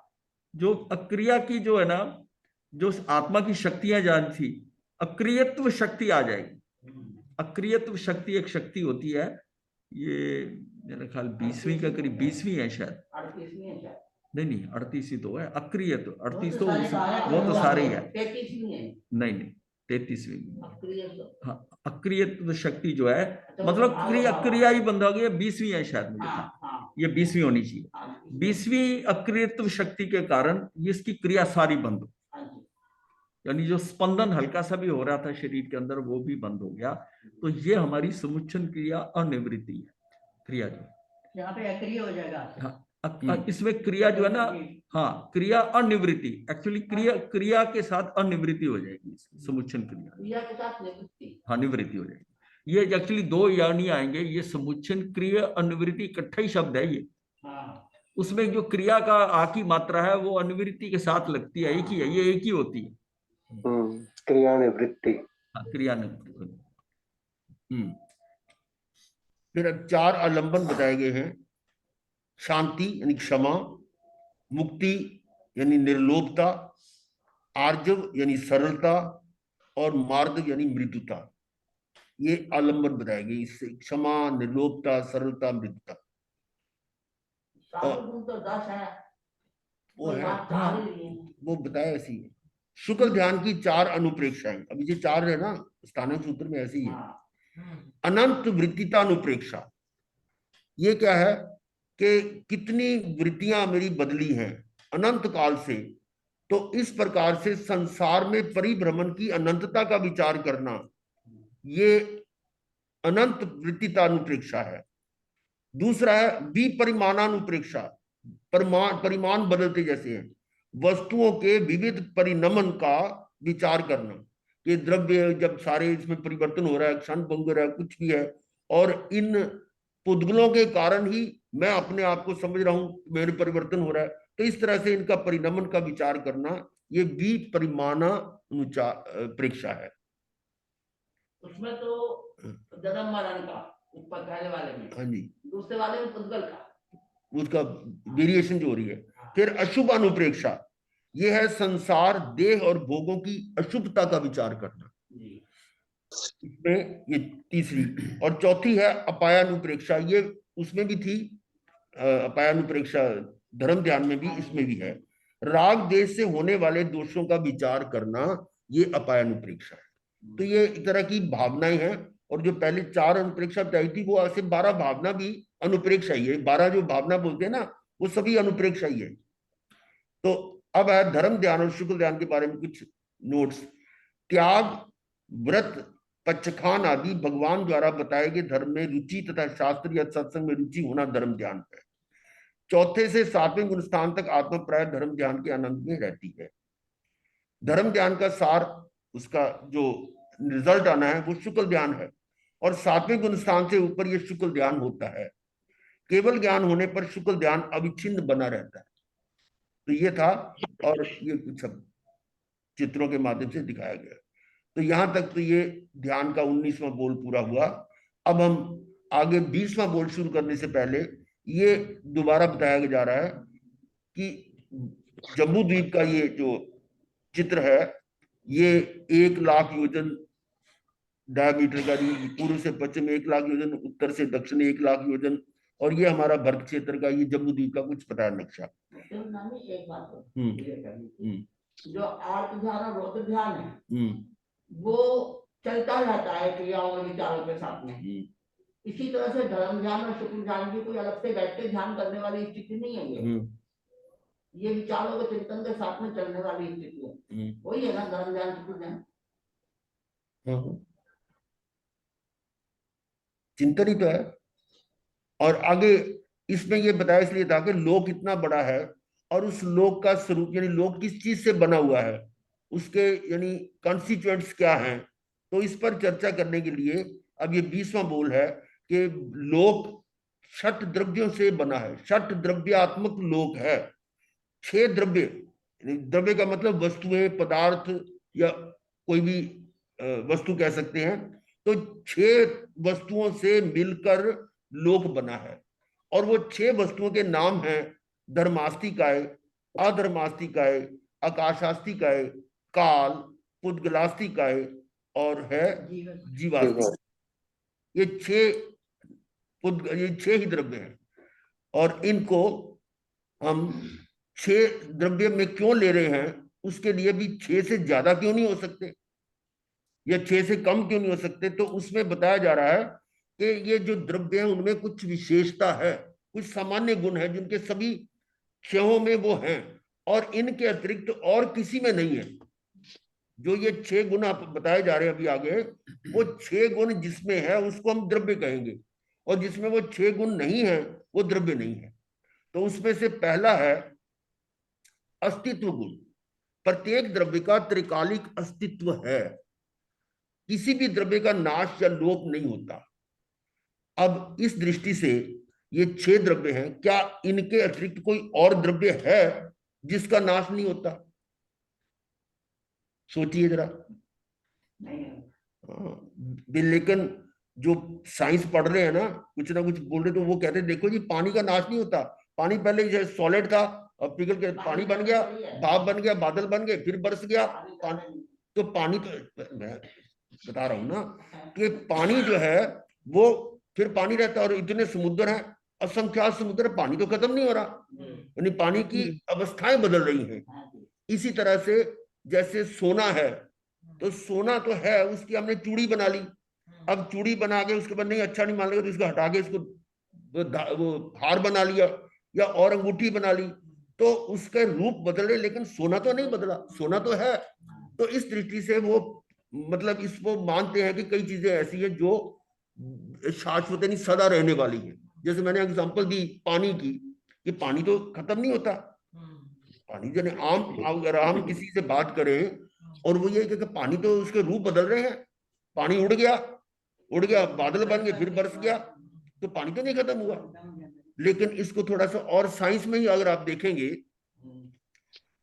जो अक्रिया की जो है ना, जो आत्मा की शक्तियां जान थी, अक्रियत्व शक्ति आ जाएगी। अक्रियत्व शक्ति एक शक्ति होती है, ये मेरा ख्याल 20वीं का करीब 20वीं है शायद, 38वीं है शायद। नहीं 38 तो है, अक्रियत्व 38 तो वो तो सारे ही है, 33वीं है, नहीं 33वीं। अक्रिय हाँ, अक्रियत्व शक्ति जो है, मतलब क्रिया ही बंद हो गई, 20वीं है शायद, मुझे ये 20वीं होनी चाहिए। 20वीं अक्रियत्व शक्ति के कारण ये इसकी क्रिया सारी बंद हो, यानी जो स्पंदन हल्का सा भी हो रहा था शरीर के अंदर, वो भी बंद हो गया। तो ये हमारी समुच्चन क्रिया अनिवृत्ति है, क्रिया जो यहाँ पे अक्रिय हो जाएगा। हाँ, इसमें क्रिया जो है ना, हाँ, क्रिया अनिवृत्ति, एक्चुअली क्रिया के साथ अनिवृत्ति हो जाएगी, समुच्चन क्रिया के साथ निवृत्ति, हाँ, निवृत्ति हो जाएगी। ये एक्चुअली 2 यानी आएंगे, ये समुच्चन क्रिया अनिवृत्ति इकट्ठा ही शब्द है ये। उसमें जो क्रिया का आ की मात्रा है वो अनिवृत्ति के साथ लगती है, एक ही है, ये एक ही होती है, क्रिया निवृत्ति। हाँ, क्रिया निवृत्ति। फिर अब 4 आलंबन बताए गए हैं, शांति यानी क्षमा, मुक्ति यानी निर्लोभता, आर्जव यानी सरलता, और मार्ग यानी मृदुता। ये आलंबन बताए गए, इससे क्षमा, निर्लोभता, सरलता, मृदुता। तो 10 है, वो है, हाँ, वो बताया ऐसी है। शुक्ल ध्यान की 4 अनुप्रेक्षाएं, अभी जो 4 है ना स्थानक सूत्र में, ऐसी है। अनंत वृत्तिता अनुप्रेक्षा, ये क्या है कि कितनी वृत्तियां मेरी बदली हैं अनंत काल से, तो इस प्रकार से संसार में परिभ्रमण की अनंतता का विचार करना, ये अनंत वृत्तिता अनुप्रेक्षा है। दूसरा है विपरिमाणानुप्रेक्षा, परिमाण बदलते जैसे हैं, वस्तुओं के विविध परिणमन का विचार करना, कि द्रव्य जब सारे इसमें परिवर्तन हो रहा है, क्षण भंग हो रहा है, कुछ भी है, और इन पुद्गलों के कारण ही मैं अपने आप को समझ रहा हूं मेरे परिवर्तन हो रहा है, तो इस तरह से इनका परिणमन का विचार करना, ये विपरिमाणानुप्रेक्षा है। उसमें तो जन्म मरण का ऊपर पहले वाले में, हाँ जी, दूसरे वाले में पुद्गल का, उसका वेरिएशन जो हो रही है। फिर अशुभ अनुप्रेक्षा, ये है संसार, देह और भोगों की अशुभता का विचार करना, इसमें ये तीसरी। और चौथी है अपायानुप्रेक्षा, ये उसमें भी थी अपायानुप्रेक्षा, धर्म ध्यान में भी, इसमें भी है। राग देश से होने वाले दोषों का विचार करना, ये अपायानुप्रेक्षा है। तो ये एक तरह की भावनाएं हैं, और जो पहले 4 अनुप्रेक्षा बताई थी, वो ऐसे 12 भावना भी अनुप्रेक्षा ही है। 12 जो भावना बोलते हैं ना, वो सभी अनुप्रेक्षा ही है। तो अब है धर्म ध्यान और शुक्ल ध्यान के बारे में कुछ नोट्स। त्याग, व्रत, पचखान आदि भगवान द्वारा बताए गए धर्म में रुचि तथा शास्त्र या सत्संग में रुचि होना धर्म ध्यान है। 4 से 7वें गुण स्थान तक आत्मा प्राय धर्म ध्यान के आनंद में रहती है। धर्म ध्यान का सार, उसका जो रिजल्ट आना है, वो शुक्ल ध्यान है, और 7वें गुण स्थान से ऊपर ये शुक्ल ध्यान होता है। केवल ज्ञान होने पर शुक्ल ध्यान अविच्छिन्न बना रहता है। तो ये था और ये कुछ सब चित्रों के माध्यम से दिखाया गया। तो यहां तक तो ये ध्यान का 19वां बोल पूरा हुआ। अब हम आगे 20वां बोल शुरू करने से पहले ये दोबारा बताया जा रहा है कि जम्बू द्वीप का ये जो चित्र है, ये 1 लाख योजन डायमीटर का, पूर्व से पश्चिम 1 लाख योजन, उत्तर से दक्षिण 1 लाख योजन, और ये हमारा भरत क्षेत्र का ये जम्बू द्वीप का कुछ बताया नक्शा। एक बात जो आर्त ध्यान और रौद्र ध्यान है वो चलता रहता है क्रियाओं और विचारों के साथ में। इसी तरह से धर्म ध्यान और शुक्र ध्यान की कोई अलग से बैठ के ध्यान करने वाली स्थिति नहीं है। ये विचारों के चिंतन के साथ में चलने वाली स्थिति है। वही है ना धर्म ध्यान शुक्र ध्यान, चिंतन ही तो है। और आगे इसमें ये बताया इसलिए था कि लोक इतना बड़ा है और उस लोक का स्वरूप यानी लोक किस चीज से बना हुआ है, उसके यानी कॉन्स्टिट्यूएंट्स क्या हैं, तो इस पर चर्चा करने के लिए अब ये 20वां बोल है कि लोक 6 द्रव्यों से बना है। 6 द्रव्यात्मक लोक है। 6 द्रव्य, द्रव्य का मतलब वस्तुएं, पदार्थ या कोई भी वस्तु कह सकते हैं। तो 6 वस्तुओं से मिलकर लोक बना है और वो 6 वस्तुओं के नाम हैं धर्मास्तिकाय, अधर्मास्तिकाय, आकाशास्तिकाय, काल, पुद्गलास्तिकाय और है जीवास्तिकाय। ये 6 ही द्रव्य हैं और इनको हम 6 द्रव्य में क्यों ले रहे हैं, उसके लिए भी 6 से ज्यादा क्यों नहीं हो सकते या 6 से कम क्यों नहीं हो सकते। तो उसमें बताया जा रहा है कि ये जो द्रव्य है उनमें कुछ विशेषता है, कुछ सामान्य गुण है जिनके सभी 6 में वो हैं और इनके अतिरिक्त और किसी में नहीं है। जो ये 6 गुण आप बताए जा रहे हैं अभी आगे, वो 6 गुण जिसमें है उसको हम द्रव्य कहेंगे और जिसमें वो 6 गुण नहीं है वो द्रव्य नहीं है। तो उसमें से पहला है अस्तित्व गुण। प्रत्येक द्रव्य का त्रिकालिक अस्तित्व है, किसी भी द्रव्य का नाश या लोप नहीं होता। अब इस दृष्टि से ये 6 द्रव्य हैं, क्या इनके अतिरिक्त कोई और द्रव्य है जिसका नाश नहीं होता? सोचिए जरा। लेकिन जो साइंस पढ़ रहे हैं ना कुछ बोल रहे, तो वो कहते हैं देखो जी पानी का नाश नहीं होता। पानी पहले सॉलिड था और पिघल के पानी बन गया, भाप बन गया, बादल बन गए, फिर बरस गया पानी। तो पानी तो मैं बता रहा हूं ना कि पानी जो है वो फिर पानी रहता है और इतने समुद्र हैं, असंख्यात समुद्र, पानी तो खत्म नहीं हो रहा, यानी पानी की अवस्थाएं बदल रही हैं। इसी तरह से जैसे सोना है, तो सोना तो है, उसकी हमने चूड़ी बना ली। अब चूड़ी बना के उसके बाद नहीं अच्छा नहीं मान लगा तो इसको हटा के इसको वो हार बना लिया या और अंगूठी बना ली, तो उसके रूप बदल रहे, लेकिन सोना तो नहीं बदला, सोना तो है। तो इस दृष्टि से वो मतलब इसको मानते हैं कि कई चीजें ऐसी हैं जो शाश्वत नहीं सदा रहने वाली है। जैसे मैंने एग्जांपल दी पानी की, कि पानी तो खत्म नहीं होता। पानी जैसे अगर हम किसी से बात करें और वो ये कि पानी तो उसके रूप बदल रहे हैं, पानी उड़ गया बादल बन गए फिर बरस गया, तो पानी तो नहीं खत्म हुआ। लेकिन इसको थोड़ा सा और साइंस में ही अगर आप देखेंगे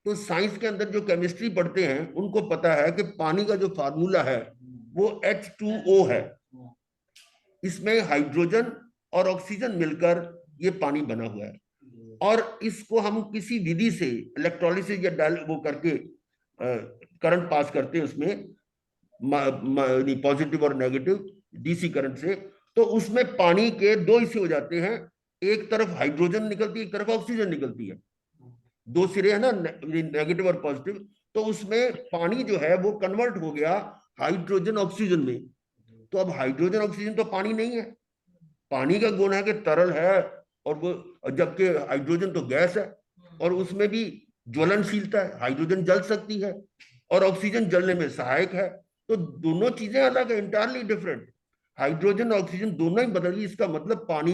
तो साइंस के अंदर जो केमिस्ट्री पढ़ते हैं उनको पता है कि पानी का जो फार्मूला है वो H2O है। इसमें हाइड्रोजन और ऑक्सीजन मिलकर ये पानी बना हुआ है और इसको हम किसी विधि से इलेक्ट्रोलिसिस या वो करके करंट पास करते हैं उसमें पॉजिटिव और नेगेटिव डीसी करंट से, तो उसमें पानी के 2 हिस्से हो जाते हैं। एक तरफ हाइड्रोजन निकलती है, एक तरफ ऑक्सीजन निकलती है, 2 सिरे है ना, नेगेटिव और पॉजिटिव। तो उसमें पानी जो है वो कन्वर्ट हो गया हाइड्रोजन ऑक्सीजन में। तो अब हाइड्रोजन ऑक्सीजन तो पानी नहीं है, पानी का गुण है कि तरल है और वो, जबकि हाइड्रोजन तो गैस है और उसमें भी ज्वलनशीलता है, हाइड्रोजन जल सकती है और ऑक्सीजन जलने में सहायक है। तो दोनों चीजें अलग है, इंटायरली डिफरेंट। हाइड्रोजन और ऑक्सीजन दोनों ही बदल गई, इसका मतलब पानी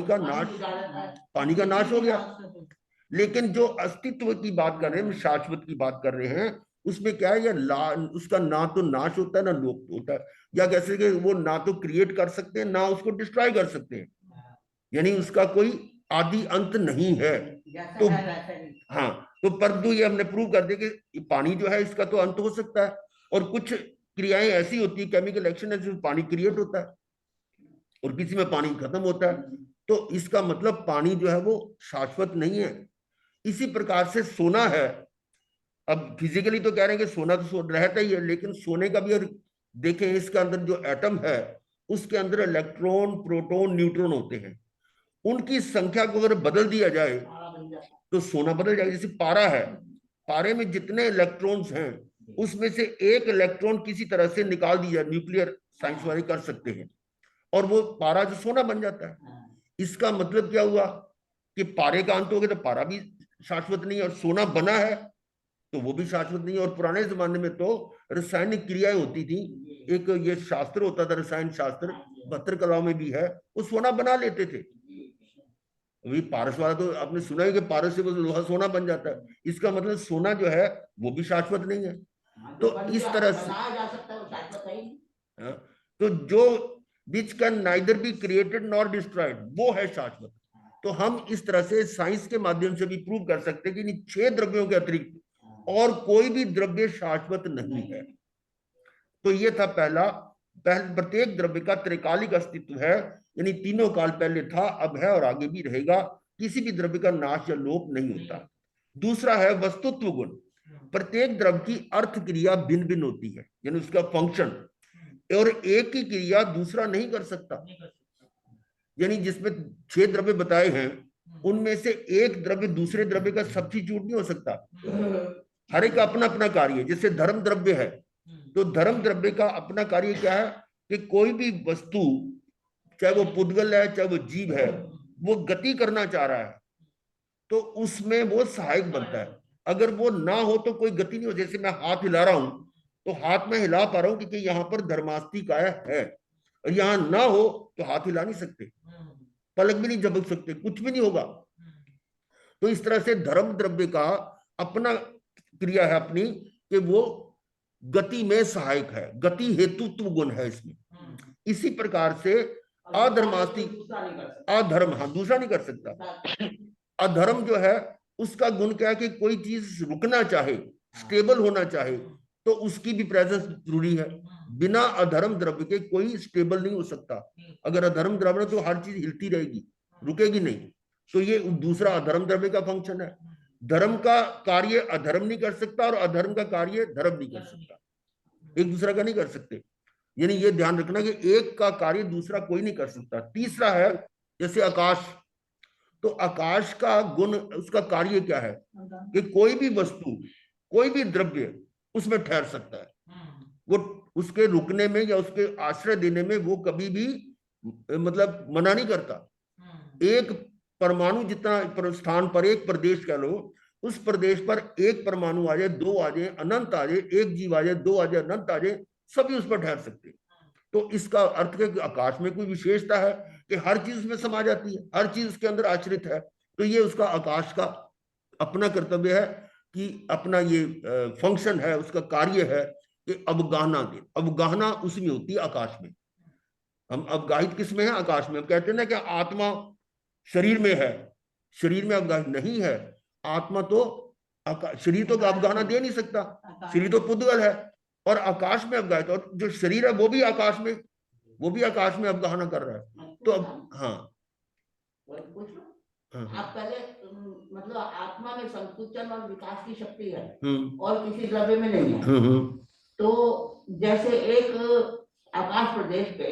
का नाश हो गया। लेकिन जो अस्तित्व की बात कर रहे हैं, शाश्वत की बात कर रहे हैं, उसमें क्या है, उसका ना तो नाश होता है ना लोप होता है, या कैसे कि वो ना तो क्रिएट कर सकते हैं ना उसको डिस्ट्रॉय कर सकते हैं, यानी उसका कोई आदि अंत नहीं है। तो हाँ, तो परंतु ये हमने प्रूव कर दिया कि पानी जो है इसका तो अंत हो सकता है, और कुछ क्रियाएं ऐसी होती है, केमिकल एक्शन है जिसमें पानी क्रिएट होता है और किसी में पानी खत्म होता है। तो इसका मतलब पानी जो है वो शाश्वत नहीं है। इसी प्रकार से सोना है, अब फिजिकली तो कह रहे हैं कि सोना तो रहता ही है, लेकिन सोने का भी अगर देखें इसके अंदर जो एटम है उसके अंदर इलेक्ट्रॉन, प्रोटॉन, न्यूट्रॉन होते हैं, उनकी संख्या को अगर बदल दिया जाए तो सोना बदल जाएगा। जैसे पारा है, पारे में जितने इलेक्ट्रॉन्स हैं उसमें से एक इलेक्ट्रॉन किसी तरह से निकाल दिया, न्यूक्लियर साइंस वाले कर सकते हैं, और वो पारा जो सोना बन जाता है। इसका मतलब क्या हुआ कि पारे का अंत हो गया तो पारा भी शाश्वत नहीं है, और सोना बना है तो वो भी शाश्वत नहीं है। और पुराने जमाने में तो रासायनिक क्रियाएं होती थी, एक ये शास्त्र होता था रसायन शास्त्र, 72 कलाओं में भी है, वो सोना बना लेते थे। अभी पारस वाला तो आपने सुना है कि पारस से वो लोहा सोना बन जाता है, इसका मतलब सोना जो है वो भी शाश्वत नहीं है। तो इस तरह से जा सकता है, वो शाश्वत है ही। तो जो which can neither be created nor destroyed, वो है शाश्वत। तो हम इस तरह से साइंस के माध्यम से भी प्रूव कर सकते हैं कि इन 6 द्रव्यों के अतिरिक्त और कोई भी द्रव्य शाश्वत नहीं है। तो ये था पहला, प्रत्येक द्रव्य का त्रिकालिक अस्तित्व है, यानी तीनों काल पहले था, अब है और आगे भी रहेगा, किसी भी द्रव्य का नाश या लोप नहीं होता। दूसरा है वस्तुत्व गुण, प्रत्येक द्रव्य की अर्थ क्रिया भिन्न भिन्न होती है, यानी उसका फंक्शन, और एक ही क्रिया दूसरा नहीं कर सकता। यानी जिसमें 6 द्रव्य बताए हैं उनमें से एक द्रव्य दूसरे द्रव्य का सब्स्टिट्यूट नहीं हो सकता, हर एक अपना अपना कार्य। जैसे धर्म द्रव्य है, तो धर्म द्रव्य का अपना कार्य क्या है कि कोई भी वस्तु, चाहे वो पुद्गल है चाहे वो जीव है, वो गति करना चाह रहा है तो उसमें वो सहायक बनता है। अगर वो ना हो तो कोई गति नहीं हो। जैसे मैं हाथ हिला रहा हूं तो हाथ में हिला पा रहा हूं क्योंकि यहाँ पर धर्मास्ती काया है, और यहाँ ना हो तो हाथ हिला नहीं सकते, पलक भी नहीं झपक सकते, कुछ भी नहीं होगा। तो इस तरह से धर्म द्रव्य का अपना क्रिया है अपनी, कि वो गति में सहायक है, गति हेतुत्व गुण है इसमें। इसी प्रकार से अधर्मास्ती, अधर्म, हाँ दूसरा नहीं कर सकता। अधर्म जो है उसका गुण क्या है कि कोई चीज रुकना चाहे, स्टेबल होना चाहे, तो उसकी भी प्रेजेंस जरूरी है। बिना अधर्म द्रव्य के कोई स्टेबल नहीं हो सकता। अगर अधर्म द्रव्य तो हर चीज हिलती रहेगी, रुकेगी नहीं। तो ये दूसरा अधर्म द्रव्य का फंक्शन है। धर्म का कार्य अधर्म नहीं कर सकता और अधर्म का कार्य धर्म नहीं कर सकता, एक दूसरा का नहीं कर सकते। यानी ये ध्यान रखना कि एक का कार्य दूसरा कोई नहीं कर सकता। तीसरा है जैसे आकाश, तो आकाश का गुण, उसका कार्य क्या है कि कोई भी वस्तु, कोई भी द्रव्य उसमें ठहर सकता है, वो उसके रुकने में या उसके आश्रय देने में वो कभी भी मतलब मना नहीं करता। एक परमाणु जितना स्थान पर, एक प्रदेश कह लो, उस प्रदेश पर एक परमाणु आ जाए, 2 आ जाए, अनंत आ जाए, एक जीव आ जाए, 2 आ जाए, अनंत आ जाए, सभी उस पर ठहर सकते हैं। तो इसका अर्थ है कि आकाश में कोई विशेषता है कि हर चीज उसमें समा जाती है, हर चीज उसके अंदर आश्रित है। तो ये उसका आकाश का अपना कर्तव्य है कि अपना ये फंक्शन है, उसका कार्य है कि अवगाहना दे। अवगाहना उसमें होती है आकाश में। हम अवगाहित किस में है? आकाश में। हम कहते हैं ना कि आत्मा शरीर में है, शरीर में अवगाहित नहीं है। आत्मा तो शरीर तो अवगाहना दे नहीं सकता, शरीर तो पुद्गल है, और आकाश में अवगाहित, और जो शरीर है वो भी आकाश में, वो भी आकाश में अवगाहना कर रहा है। तो अब हाँ, आप पहले मतलब आत्मा में संकुचन और विकास की शक्ति है और किसी द्रव्य में नहीं है। तो जैसे एक आकाश प्रदेश पे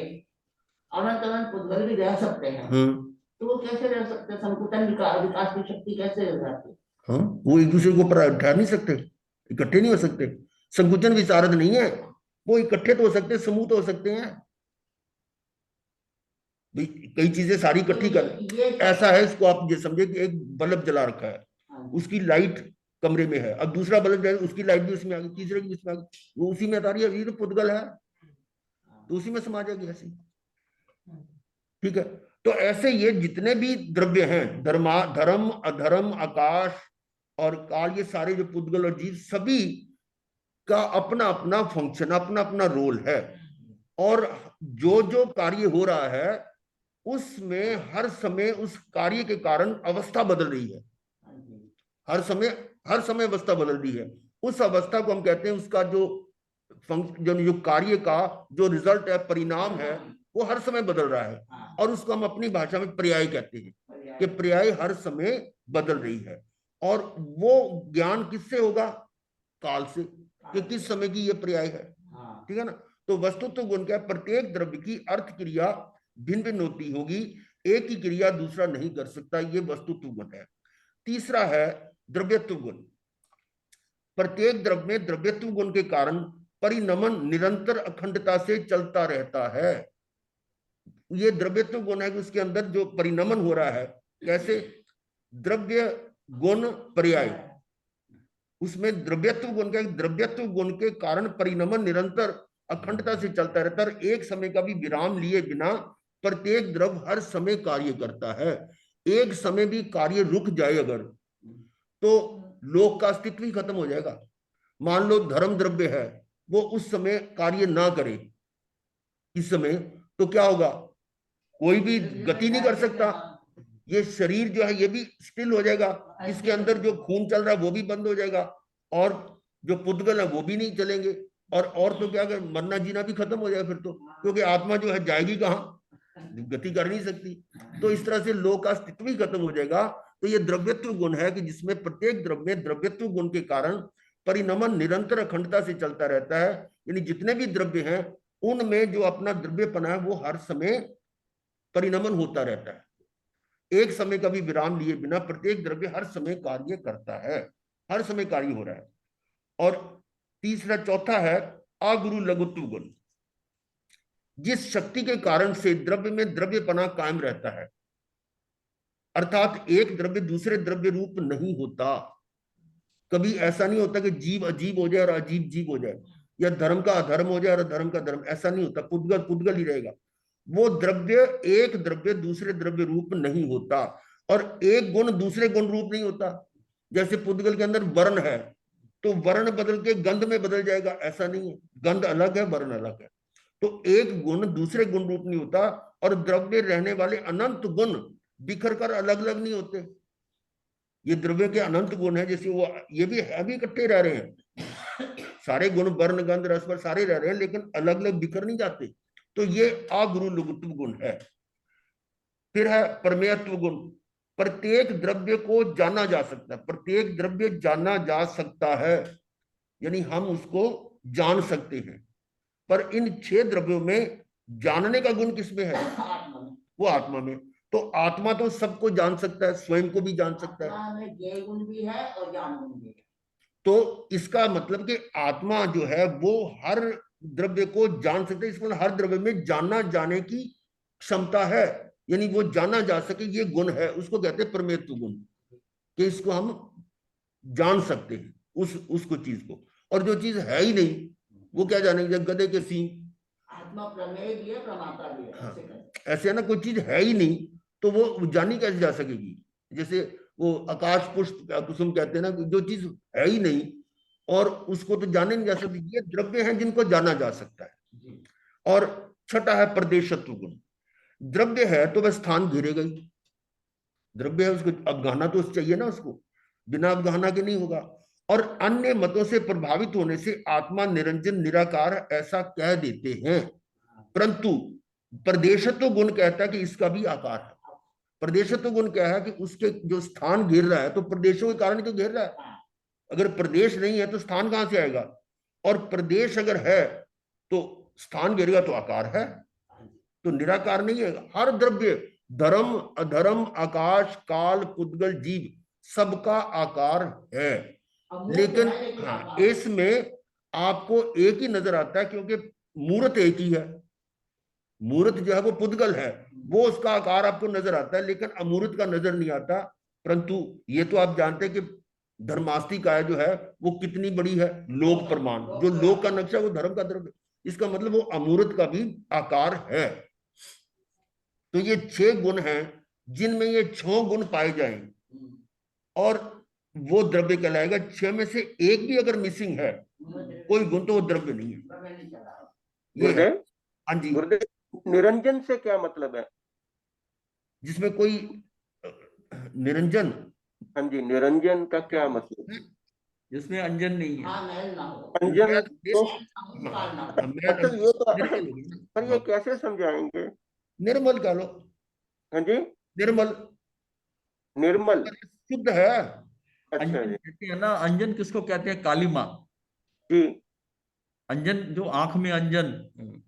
अनंत अनंत पुद्गल भी रह सकते हैं, तो वो कैसे रह सकते हैं? संकुचन विकास की शक्ति कैसे रह जाती है? हाँ, वो एक दूसरे को ऊपर ठहर नहीं सकते, इकट्ठे नहीं हो सकते। संकुचन विचारद नहीं है, वो इकट्ठे तो हो सकते, समूह तो हो सकते हैं। कई चीजें सारी इकट्ठी कर, ऐसा है, इसको आप ये समझे कि एक बल्ब जला रखा है, उसकी लाइट कमरे में है, अब दूसरा बल्ब जला, उसकी लाइट भी उसमें आ गई, तीसरे की उसमें आ गई, वो उसी में आ रही है, ये तो पुद्गल है, तो उसी में समा जाएगी ऐसे। ठीक है, तो ऐसे ये जितने भी द्रव्य हैं, धर्म, अधर्म, आकाश और काल, ये सारे जो पुद्गल और जीव, सभी का अपना अपना फंक्शन, अपना अपना रोल है। और जो जो कार्य हो रहा है उसमें हर समय उस कार्य के कारण अवस्था बदल रही है, हर समय हर समय अवस्था बदल रही है। उस अवस्था को हम कहते हैं, उसका जो फंक्शन, जो कार्य का जो रिजल्ट है, परिणाम है, वो हर समय बदल रहा है। और उसको हम अपनी भाषा में पर्याय कहते हैं कि पर्याय हर समय बदल रही है। और वो ज्ञान किससे होगा? काल से, कि किस समय की ये पर्याय है। ठीक है ना? तो वस्तुत्व गुण क्या है? प्रत्येक द्रव्य की अर्थ क्रिया भिन्न भिन्न होती होगी, एक ही क्रिया दूसरा नहीं कर सकता, ये वस्तुत्व गुण है। तीसरा है द्रव्यत्व गुण। प्रत्येक द्रव्य में द्रव्यत्व गुण के कारण परिणमन निरंतर अखंडता से चलता रहता है। ये द्रव्यत्व गुण है कि उसके अंदर जो परिणमन हो रहा है, कैसे? द्रव्य गुण पर्याय, उसमें द्रव्यत्व गुण का, द्रव्यत्व गुण के कारण परिणमन निरंतर अखंडता से चलता रहता है, एक समय का भी विराम लिए बिना प्रत्येक द्रव्य हर समय कार्य करता है। एक समय भी कार्य रुक जाए अगर, तो लोक का अस्तित्व ही खत्म हो जाएगा। मान लो धर्म द्रव्य है, वो उस समय कार्य ना करे इस समय, तो क्या होगा? कोई भी गति नहीं कर सकता। ये शरीर जो है ये भी स्टिल हो जाएगा, इसके अंदर जो खून चल रहा है वो भी बंद हो जाएगा, और जो पुद्गल है वो भी नहीं चलेंगे। और तो क्या, अगर मरना जीना भी खत्म हो जाएगा फिर तो, क्योंकि आत्मा जो है जाएगी कहाँ? गति कर नहीं सकती। तो इस तरह से लोक का अस्तित्व ही खत्म हो जाएगा। तो ये द्रव्यत्व गुण है कि जिसमें प्रत्येक द्रव्य में द्रव्यत्व गुण के कारण परिणमन निरंतर अखंडता से चलता रहता है। यानी जितने भी द्रव्य हैं उनमें जो अपना द्रव्यपना है वो हर समय परिणमन होता रहता है, एक समय का भी विराम लिए बिना प्रत्येक द्रव्य हर समय कार्य करता है, हर समय कार्य हो रहा है। और तीसरा, चौथा है अगुरु लघुत्व गुण। जिस शक्ति के कारण से द्रव्य में द्रव्यपना कायम रहता है, अर्थात एक द्रव्य दूसरे द्रव्य रूप नहीं होता। कभी ऐसा नहीं होता कि जीव अजीब हो जाए और अजीब जीव हो जाए, या धर्म का अधर्म हो जाए और अधर्म का धर्म, ऐसा नहीं होता। पुद्गल पुद्गल ही रहेगा। वो द्रव्य, एक द्रव्य दूसरे द्रव्य रूप नहीं होता, और एक गुण दूसरे गुण रूप नहीं होता। जैसे पुद्गल के अंदर वर्ण है, तो वर्ण बदल के गंध में बदल जाएगा, ऐसा नहीं है। गंध अलग है, वर्ण अलग है। तो एक गुण दूसरे गुण रूप नहीं होता, और द्रव्य रहने वाले अनंत गुण बिखर कर अलग अलग नहीं होते। ये द्रव्य के अनंत गुण है, जैसे वो ये भी अभी इकट्ठे रह रहे हैं, सारे गुण वर्ण गंध रस पर सारे रह रहे हैं, लेकिन अलग अलग बिखर नहीं जाते। तो ये अगुरु लघुत्व गुण है। फिर है प्रमेयत्व गुण। प्रत्येक द्रव्य को जाना जा सकता है, प्रत्येक द्रव्य जाना जा सकता है, यानी हम उसको जान सकते हैं। पर इन 6 द्रव्यों में जानने का गुण किसमें है? वो आत्मा में। तो आत्मा तो सबको जान सकता है, स्वयं को भी जान सकता है, ज्ञेय गुण भी है और ज्ञान गुण भी है। तो इसका मतलब कि आत्मा जो है वो हर द्रव्य को जान सकते हैं। इसमें हर द्रव्य में जाना जाने की क्षमता है, यानी वो जाना जा सके, ये गुण है। उसको कहते हैं प्रमेयत्व गुण, कि इसको हम जान सकते हैं उसको चीज को। और जो चीज है ही नहीं वो क्या जानेंगे? गधे के सींग। आत्मा प्रमेय भी है, प्रमाता भी है। हाँ, ऐसे है ना, कोई चीज है ही नहीं तो वो जानी कैसे जा सकेगी? जैसे वो आकाश पुष्प कुसुम कहते हैं ना, जो चीज है ही नहीं और उसको तो जाने नहीं जा सकती। ये द्रव्य हैं जिनको जाना जा सकता है। और छठा है प्रदेशत्व गुण। द्रव्य है तो वह स्थान घेरेगा ही। द्रव्य है, उसको अवगाहना तो चाहिए ना, उसको बिना अवगाहना के नहीं होगा। और अन्य मतों से प्रभावित होने से आत्मा निरंजन निराकार ऐसा कह देते हैं, परंतु प्रदेशत्व गुण कहता है कि इसका भी आकार है। प्रदेशत्व गुण क्या है? कि उसके जो स्थान घेर रहा है, तो प्रदेशों के कारण तो घेर रहा है। अगर प्रदेश नहीं है तो स्थान कहां से आएगा? और प्रदेश अगर है तो स्थान घेरेगा तो आकार है, तो निराकार नहीं है। हर द्रव्य, धर्म अधर्म आकाश काल पुद्गल जीव, सबका आकार है। लेकिन हाँ, इसमें आपको एक ही नजर आता है, क्योंकि मूर्त एक ही है। मूर्त जो है वो पुद्गल है, वो उसका आकार आपको नजर आता है, लेकिन अमूर्त का नजर नहीं आता। परंतु ये तो आप जानते हैं कि धर्मास्तिका जो है वो कितनी बड़ी है, लोक प्रमाण। जो लोक का नक्शा वो धर्म का द्रव्य, इसका मतलब वो अमूर्त का भी आकार है। तो ये 6 गुण हैं जिनमें ये 6 गुण पाए जाएंगे, और वो द्रव्य कहलाएगा। 6 में से एक भी अगर मिसिंग है कोई गुण, तो वो द्रव्य नहीं है। ये है। हाँ जी, गुरुदेव निरंजन से क्या मतलब है? जिसमें कोई निरंजन हाँ जी, निरंजन का क्या मतलब? जिसमें अंजन नहीं है। हाँ मैल ना हो, अंजन तो अहंकार ना हो। मतलब ये तो निर्मल हो गया। पर ये कैसे समझाएंगे? निर्मल कह लो, हाँ जी, निर्मल, निर्मल। शुद्ध है। अच्छा अंजन जी। कहते हैं ना, अंजन किसको कहते हैं? काली माँ। जी अंजन जो आंख में अंजन,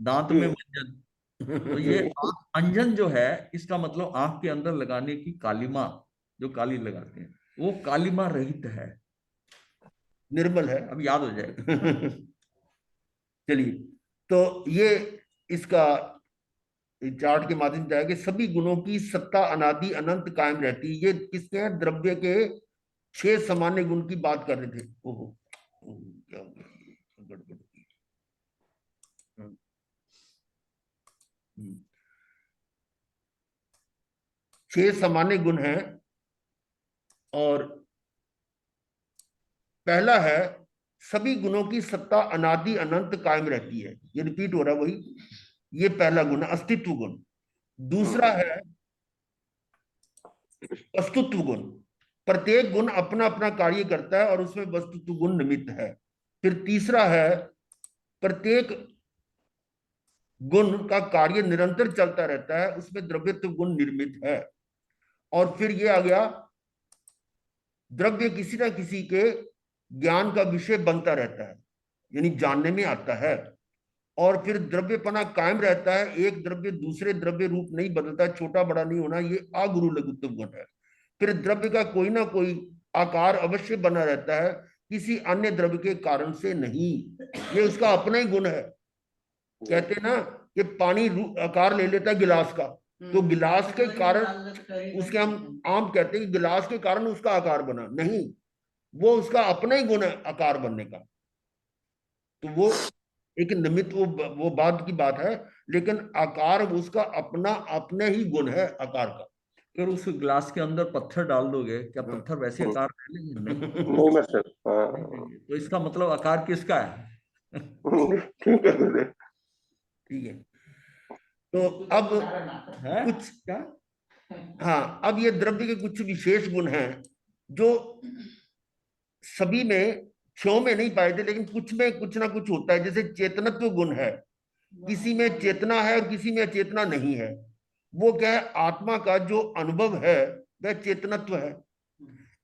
दांत जी में मंजन, तो जी। ये अंजन जो है, इसका मतलब आंख के अंदर लगाने की कालीमा, जो काली लगाते हैं, वो कालीमा रहित है। निर्मल है। अब याद हो जाएगा। चलिए, तो ये इसका चार्ट के माध्यम से है कि सभी गुणों की सत्ता अनादि अनंत कायम रहती है। ये किसके हैं? द्रव्य के 6 सामान्य गुण की बात कर रहे थे। ओहो, क्या हो गया ये? गड़बड़ हो गई। हम्म, हम्म। 6 सामान्य गुण हैं, और पहला है सभी गुणों की सत्ता अनादि अनंत कायम रहती है। ये रिपीट हो रहा है वही, ये पहला गुण है, अस्तित्व गुण। दूसरा है वस्तुत्व गुण। प्रत्येक गुण अपना अपना कार्य करता है और उसमें वस्तुत्व गुण निमित्त है। फिर तीसरा है प्रत्येक गुण का कार्य निरंतर चलता रहता है, उसमें द्रव्यत्व गुण निर्मित है। और फिर ये आ गया द्रव्य किसी ना किसी के ज्ञान का विषय बनता रहता है, यानी जानने में आता है। और फिर द्रव्यपना कायम रहता है, एक द्रव्य दूसरे द्रव्य रूप नहीं बदलता, छोटा बड़ा नहीं होना, ये अगुरु लघुत्व गुण है। फिर द्रव्य का कोई ना कोई आकार अवश्य बना रहता है, किसी अन्य द्रव्य के कारण से नहीं, ये उसका अपना ही गुण है। कहते ना कि पानी आकार ले लेता है गिलास का, तो गिलास के कारण उसके हम आम कहते हैं कि गिलास के कारण उसका आकार बना, नहीं, वो उसका अपना ही गुण है आकार बनने का। तो वो एक निमित्त, वो बाद की बात है, लेकिन आकार उसका अपना अपने ही गुण है आकार का। अगर उस ग्लास के अंदर पत्थर डाल दोगे, क्या पत्थर वैसे आकार ले लेंगे? नहीं, नहीं मतलब नहीं हाँ। लेंगे। तो इसका मतलब आकार किसका है? ठीक है गुरुदेव। ठीक है, तो अब है कुछ, क्या? हाँ, अब ये द्रव्य के कुछ विशेष गुण हैं जो सभी में क्षयों में नहीं पाए थे, लेकिन कुछ में कुछ ना कुछ होता है। जैसे चेतनत्व गुण है, किसी में चेतना है और किसी में चेतना नहीं है। वो क्या है? आत्मा का जो अनुभव है वह चेतनत्व है।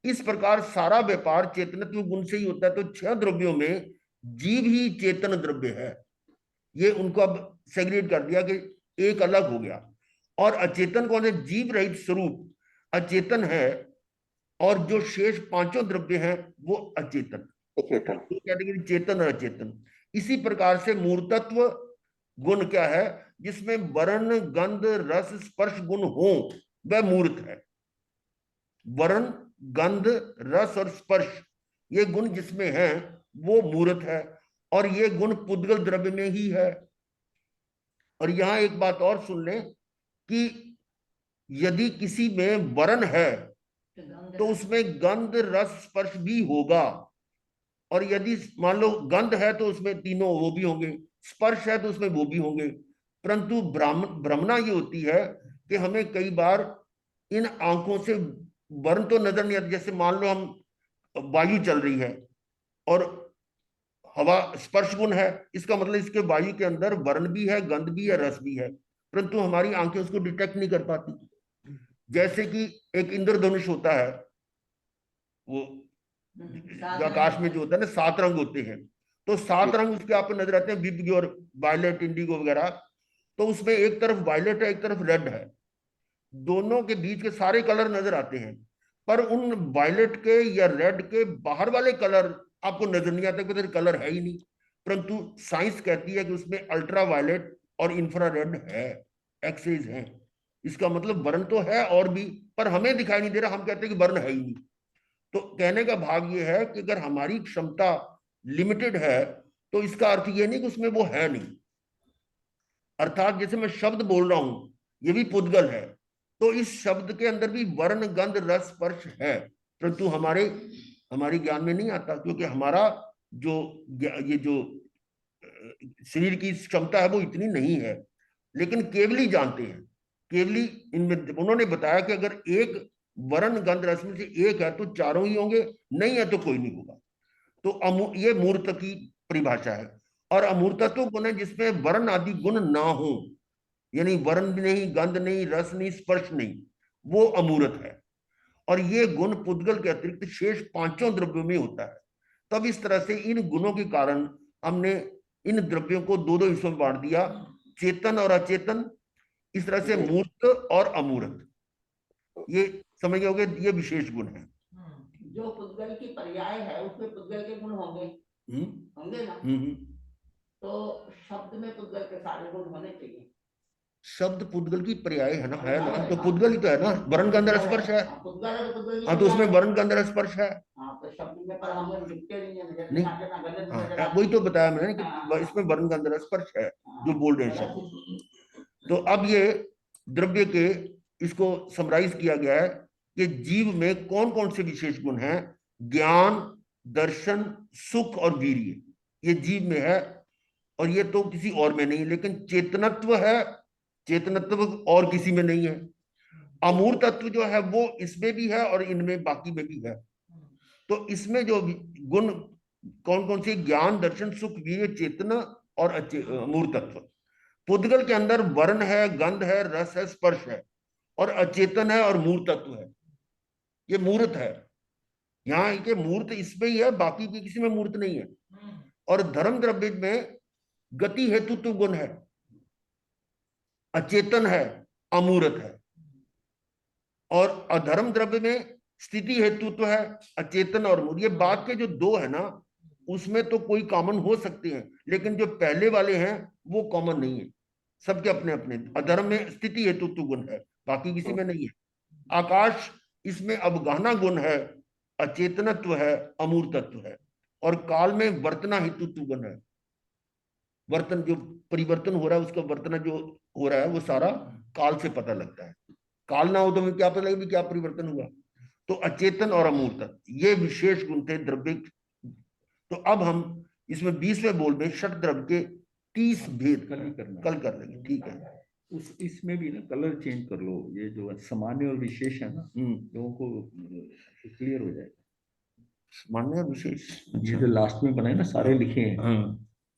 इस प्रकार सारा व्यापार चेतनत्व गुण से ही होता है। तो 6 द्रव्यों में जीव ही चेतन द्रव्य है। ये उनको अब सेग्रीगेट कर दिया कि एक अलग हो गया। और अचेतन कौन है? जीव रहित स्वरूप अचेतन है, और जो शेष 5 द्रव्य हैं वो अचेतन। चेतन। कैटेगरी चेतन और अचेतन। इसी प्रकार से मूर्तत्व गुण क्या है? जिसमें वर्ण गंध रस स्पर्श गुण हो, वह मूर्त है। वर्ण गंध रस और स्पर्श, ये गुण जिसमें हैं वो मूर्त है, और ये गुण पुद्गल द्रव्य में ही है। और यहां एक बात और सुन लें कि यदि किसी में वर्ण है तो उसमें गंध रस स्पर्श भी होगा, और यदि मान लो गंध है तो उसमें तीनों वो भी होंगे, स्पर्श है तो उसमें वो भी होंगे। परंतु भ्रमणा ये होती है कि हमें कई बार इन आंखों से वर्ण तो नजर नहीं आता। जैसे मान लो हम वायु चल रही है और हवा स्पर्श गुण है, इसका मतलब इसके वायु के अंदर वर्ण भी है, गंध भी है, रस भी है, परंतु हमारी आंखें उसको डिटेक्ट नहीं कर पाती। जैसे कि एक इंद्रधनुष होता है, वो जो आकाश में जो होता है ना, 7 रंग होते हैं, तो 7 रंग उसके आपको नजर आते हैं, विबग्योर और वायलेट इंडिगो वगैरह। तो उसमें एक तरफ वायलेट है, एक तरफ रेड है, दोनों के बीच के सारे कलर नजर आते हैं, पर उन वायलेट के या रेड के बाहर वाले कलर आपको नजर नहीं आते, क्योंकि कलर है ही नहीं। परंतु साइंस कहती है कि उसमें अल्ट्रा वायलेट और इंफ्रारेड है, एक्सरेज है। इसका मतलब वर्ण तो है और भी, पर हमें दिखाई नहीं दे रहा, हम कहते हैं कि वर्ण है ही नहीं। तो कहने का भाग ये है कि अगर हमारी क्षमता लिमिटेड है तो इसका अर्थ ये नहीं कि उसमें वो है नहीं। अर्थात जैसे मैं शब्द बोल रहा हूं, ये भी पुद्गल है, तो इस शब्द के अंदर भी वर्ण गंध रस स्पर्श है, परंतु हमारे ज्ञान में नहीं आता, क्योंकि हमारा जो ये जो शरीर की क्षमता है वो इतनी नहीं है। लेकिन केवली जानते हैं, केवली इनमें उन्होंने बताया कि अगर एक वर्ण गंध रस में से एक है तो चारों ही होंगे, नहीं है तो कोई नहीं होगा। तो ये मूर्त की परिभाषा है। और अमूर्तत्व गुण है जिसमें वर्ण आदि गुण ना हो, यानी वर्ण भी नहीं, गंध नहीं, रस नहीं, स्पर्श नहीं, वो अमूर्त है। और ये गुण पुद्गल के अतिरिक्त शेष पांचों द्रव्यों में होता है। तब इस तरह से इन गुणों के कारण हमने इन द्रव्यों को दो दो हिस्सों में बांट दिया, चेतन और अचेतन। इस तरह से मूर्त और अमूर्त, ये समझ गए होंगे, ये विशेष गुण है। जो पुद्गल की पर्याय है उसमें पुद्गल के गुण होंगे, होंगे ना। तो शब्द में पुद्गल के सारे गुण होने चाहिए। शब्द पुद्गल की पर्याय है ना, है ना, तो पुद्गल ही तो है ना, वर्ण गंध रस स्पर्श है। हाँ, तो उसमें वर्ण गंध रस स्पर्श है। तो शब्द में पर हम लिखते नहीं, हाँ, वही तो बताया मैंने कि इसमें वर्ण गंध रस स्पर्श है जो बोल रहे हैं शब्द। तो अब ये द्रव्य के इसको समराइज किया गया है कि जीव में कौन कौन से विशेष गुण हैं। ज्ञान, दर्शन, सुख और वीर्य, ये जीव में है, और ये तो किसी और में नहीं। लेकिन चेतनत्व है, चेतनत्व और किसी में नहीं है। अमूर्तत्व जो है वो इसमें भी है और इनमें बाकी में भी है। तो इसमें जो गुण कौन कौन से, ज्ञान, दर्शन, सुख, वीर्य, चेतना और अमूर्तत्व। पुद्गल के अंदर वर्ण है, गंध है, रस है, स्पर्श है, और अचेतन है और मूर्तत्व है। ये मूर्त है, यहाँ के मूर्त इसमें ही है, बाकी की किसी में मूर्त नहीं है। और धर्म द्रव्य में गति हेतुत्व गुण है, अचेतन है, अमूर्त है। और अधर्म द्रव्य में स्थिति हेतुत्व है, अचेतन और मूर्त। ये बात के जो दो है ना, उसमें तो कोई कॉमन हो सकते हैं, लेकिन जो पहले वाले हैं वो कॉमन नहीं है, सबके अपने अपने। अधर्म में स्थिति हेतुत्व गुण है, बाकी किसी में नहीं है। आकाश, इसमें अवगाहना गुण है, अचेतनत्व है, अमूर्तत्व है। और काल में वर्तना हेतुत्व गुण है, वर्तन जो परिवर्तन हो रहा है, उसका वर्तना जो हो रहा है वो सारा काल से पता लगता है। काल ना हो तो हमें क्या पता लगेगा क्या परिवर्तन हुआ। तो अचेतन और अमूर्त, ये विशेष गुण थे द्रव्य। तो अब हम इसमें 20वें बोल में षट द्रव्य के 30 भेद कल कर लेंगे, ठीक है। इसमें भी ना कलर चेंज कर लो, ये जो सामान्य और विशेष है ना, लोगों को क्लियर हो जाएगा। सामान्य विशेष, ये जो लास्ट में बनाए ना सारे लिखे हैं,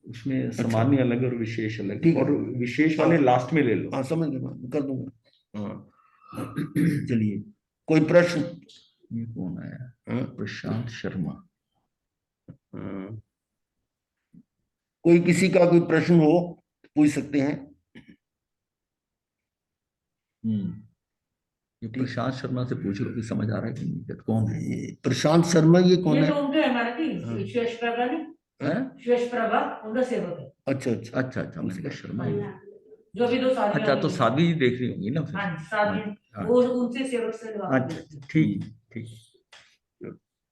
उसमें सामान्य अलग और विशेष अलग, और विशेष वाले लास्ट में ले लो। हाँ, समझ गया, कर दूंगा। हाँ, चलिए, कोई प्रश्न? ये कौन आया? प्रशांत शर्मा। कोई किसी का कोई प्रश्न हो पूछ सकते हैं। ये प्रशांत शर्मा से पूछ लो कि समझ आ रहा है कि नहीं। कौन है प्रशांत शर्मा? ये कौन है? ये तो उनके हमारे श्रेष्ठ प्रभा नहीं, श्रेष्ठ प्रभा उनका सेवक है। अच्छा अच्छा अच्छा अच्छा, उनका शर्मा। जो भी दो शादी, अच्छा, तो शादी देख रही होंगी ना फिर। हाँ, शादी वो उनसे सेवक से। अच्छा, ठीक ठीक,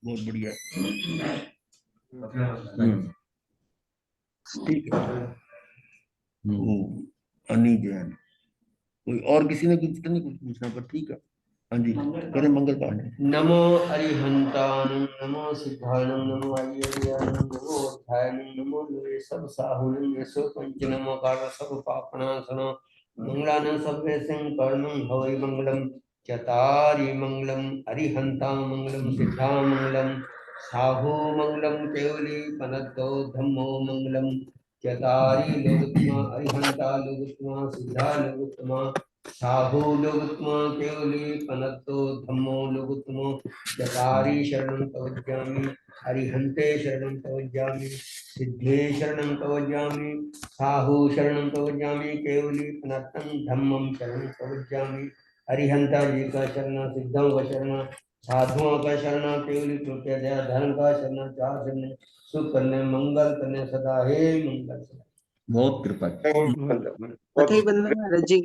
बहुत बढ़िया, ठीक है। अनी जैन, कोई और किसी ने कुछ नहीं कुछ पूछना, पर ठीक है। हाँ जी, करें मंगल पाठ। नमो अरिहंतानं, नमो सिद्धानं, नमो अय्यर्यानं, नमो अध्यायनं, नमो लोये सब साहुनं, यशो पंच नमो कार सब पापनाशनं, मंगलानं सर्वे संकर्मं भवै मंगलम, चतारि मंगलम अरिहंता मंगलम, सिद्धा मंगलम, साहु मंगलम, केवली पनतो धम्मो मंगलम, चतारि लोकोत्तमा, अरिहंता लोकोत्तमा, सिद्धा लोकोत्तमा, साहु लोकोत्तमा, केवली पनतो धम्मो लोकोत्तमो, चतारि शरणं प्रवज्जामि, अरिहन्ते शरणं प्रवज्जामि, सिद्धे शरणं प्रवज्जामि, साहु शरणं प्रवज्जामि, केवली पनतं धम्मं शरणं प्रवज्जामि। अरिहंता जी का शरण, सिद्धों का शरण, साधुओं का शरण, केवली कृत्य दया धर्म का शरण, चार शरण, सुख करने मंगल करने सदा हे मंगल। बहुत कृपा। बधाई बंधन महाराज जी।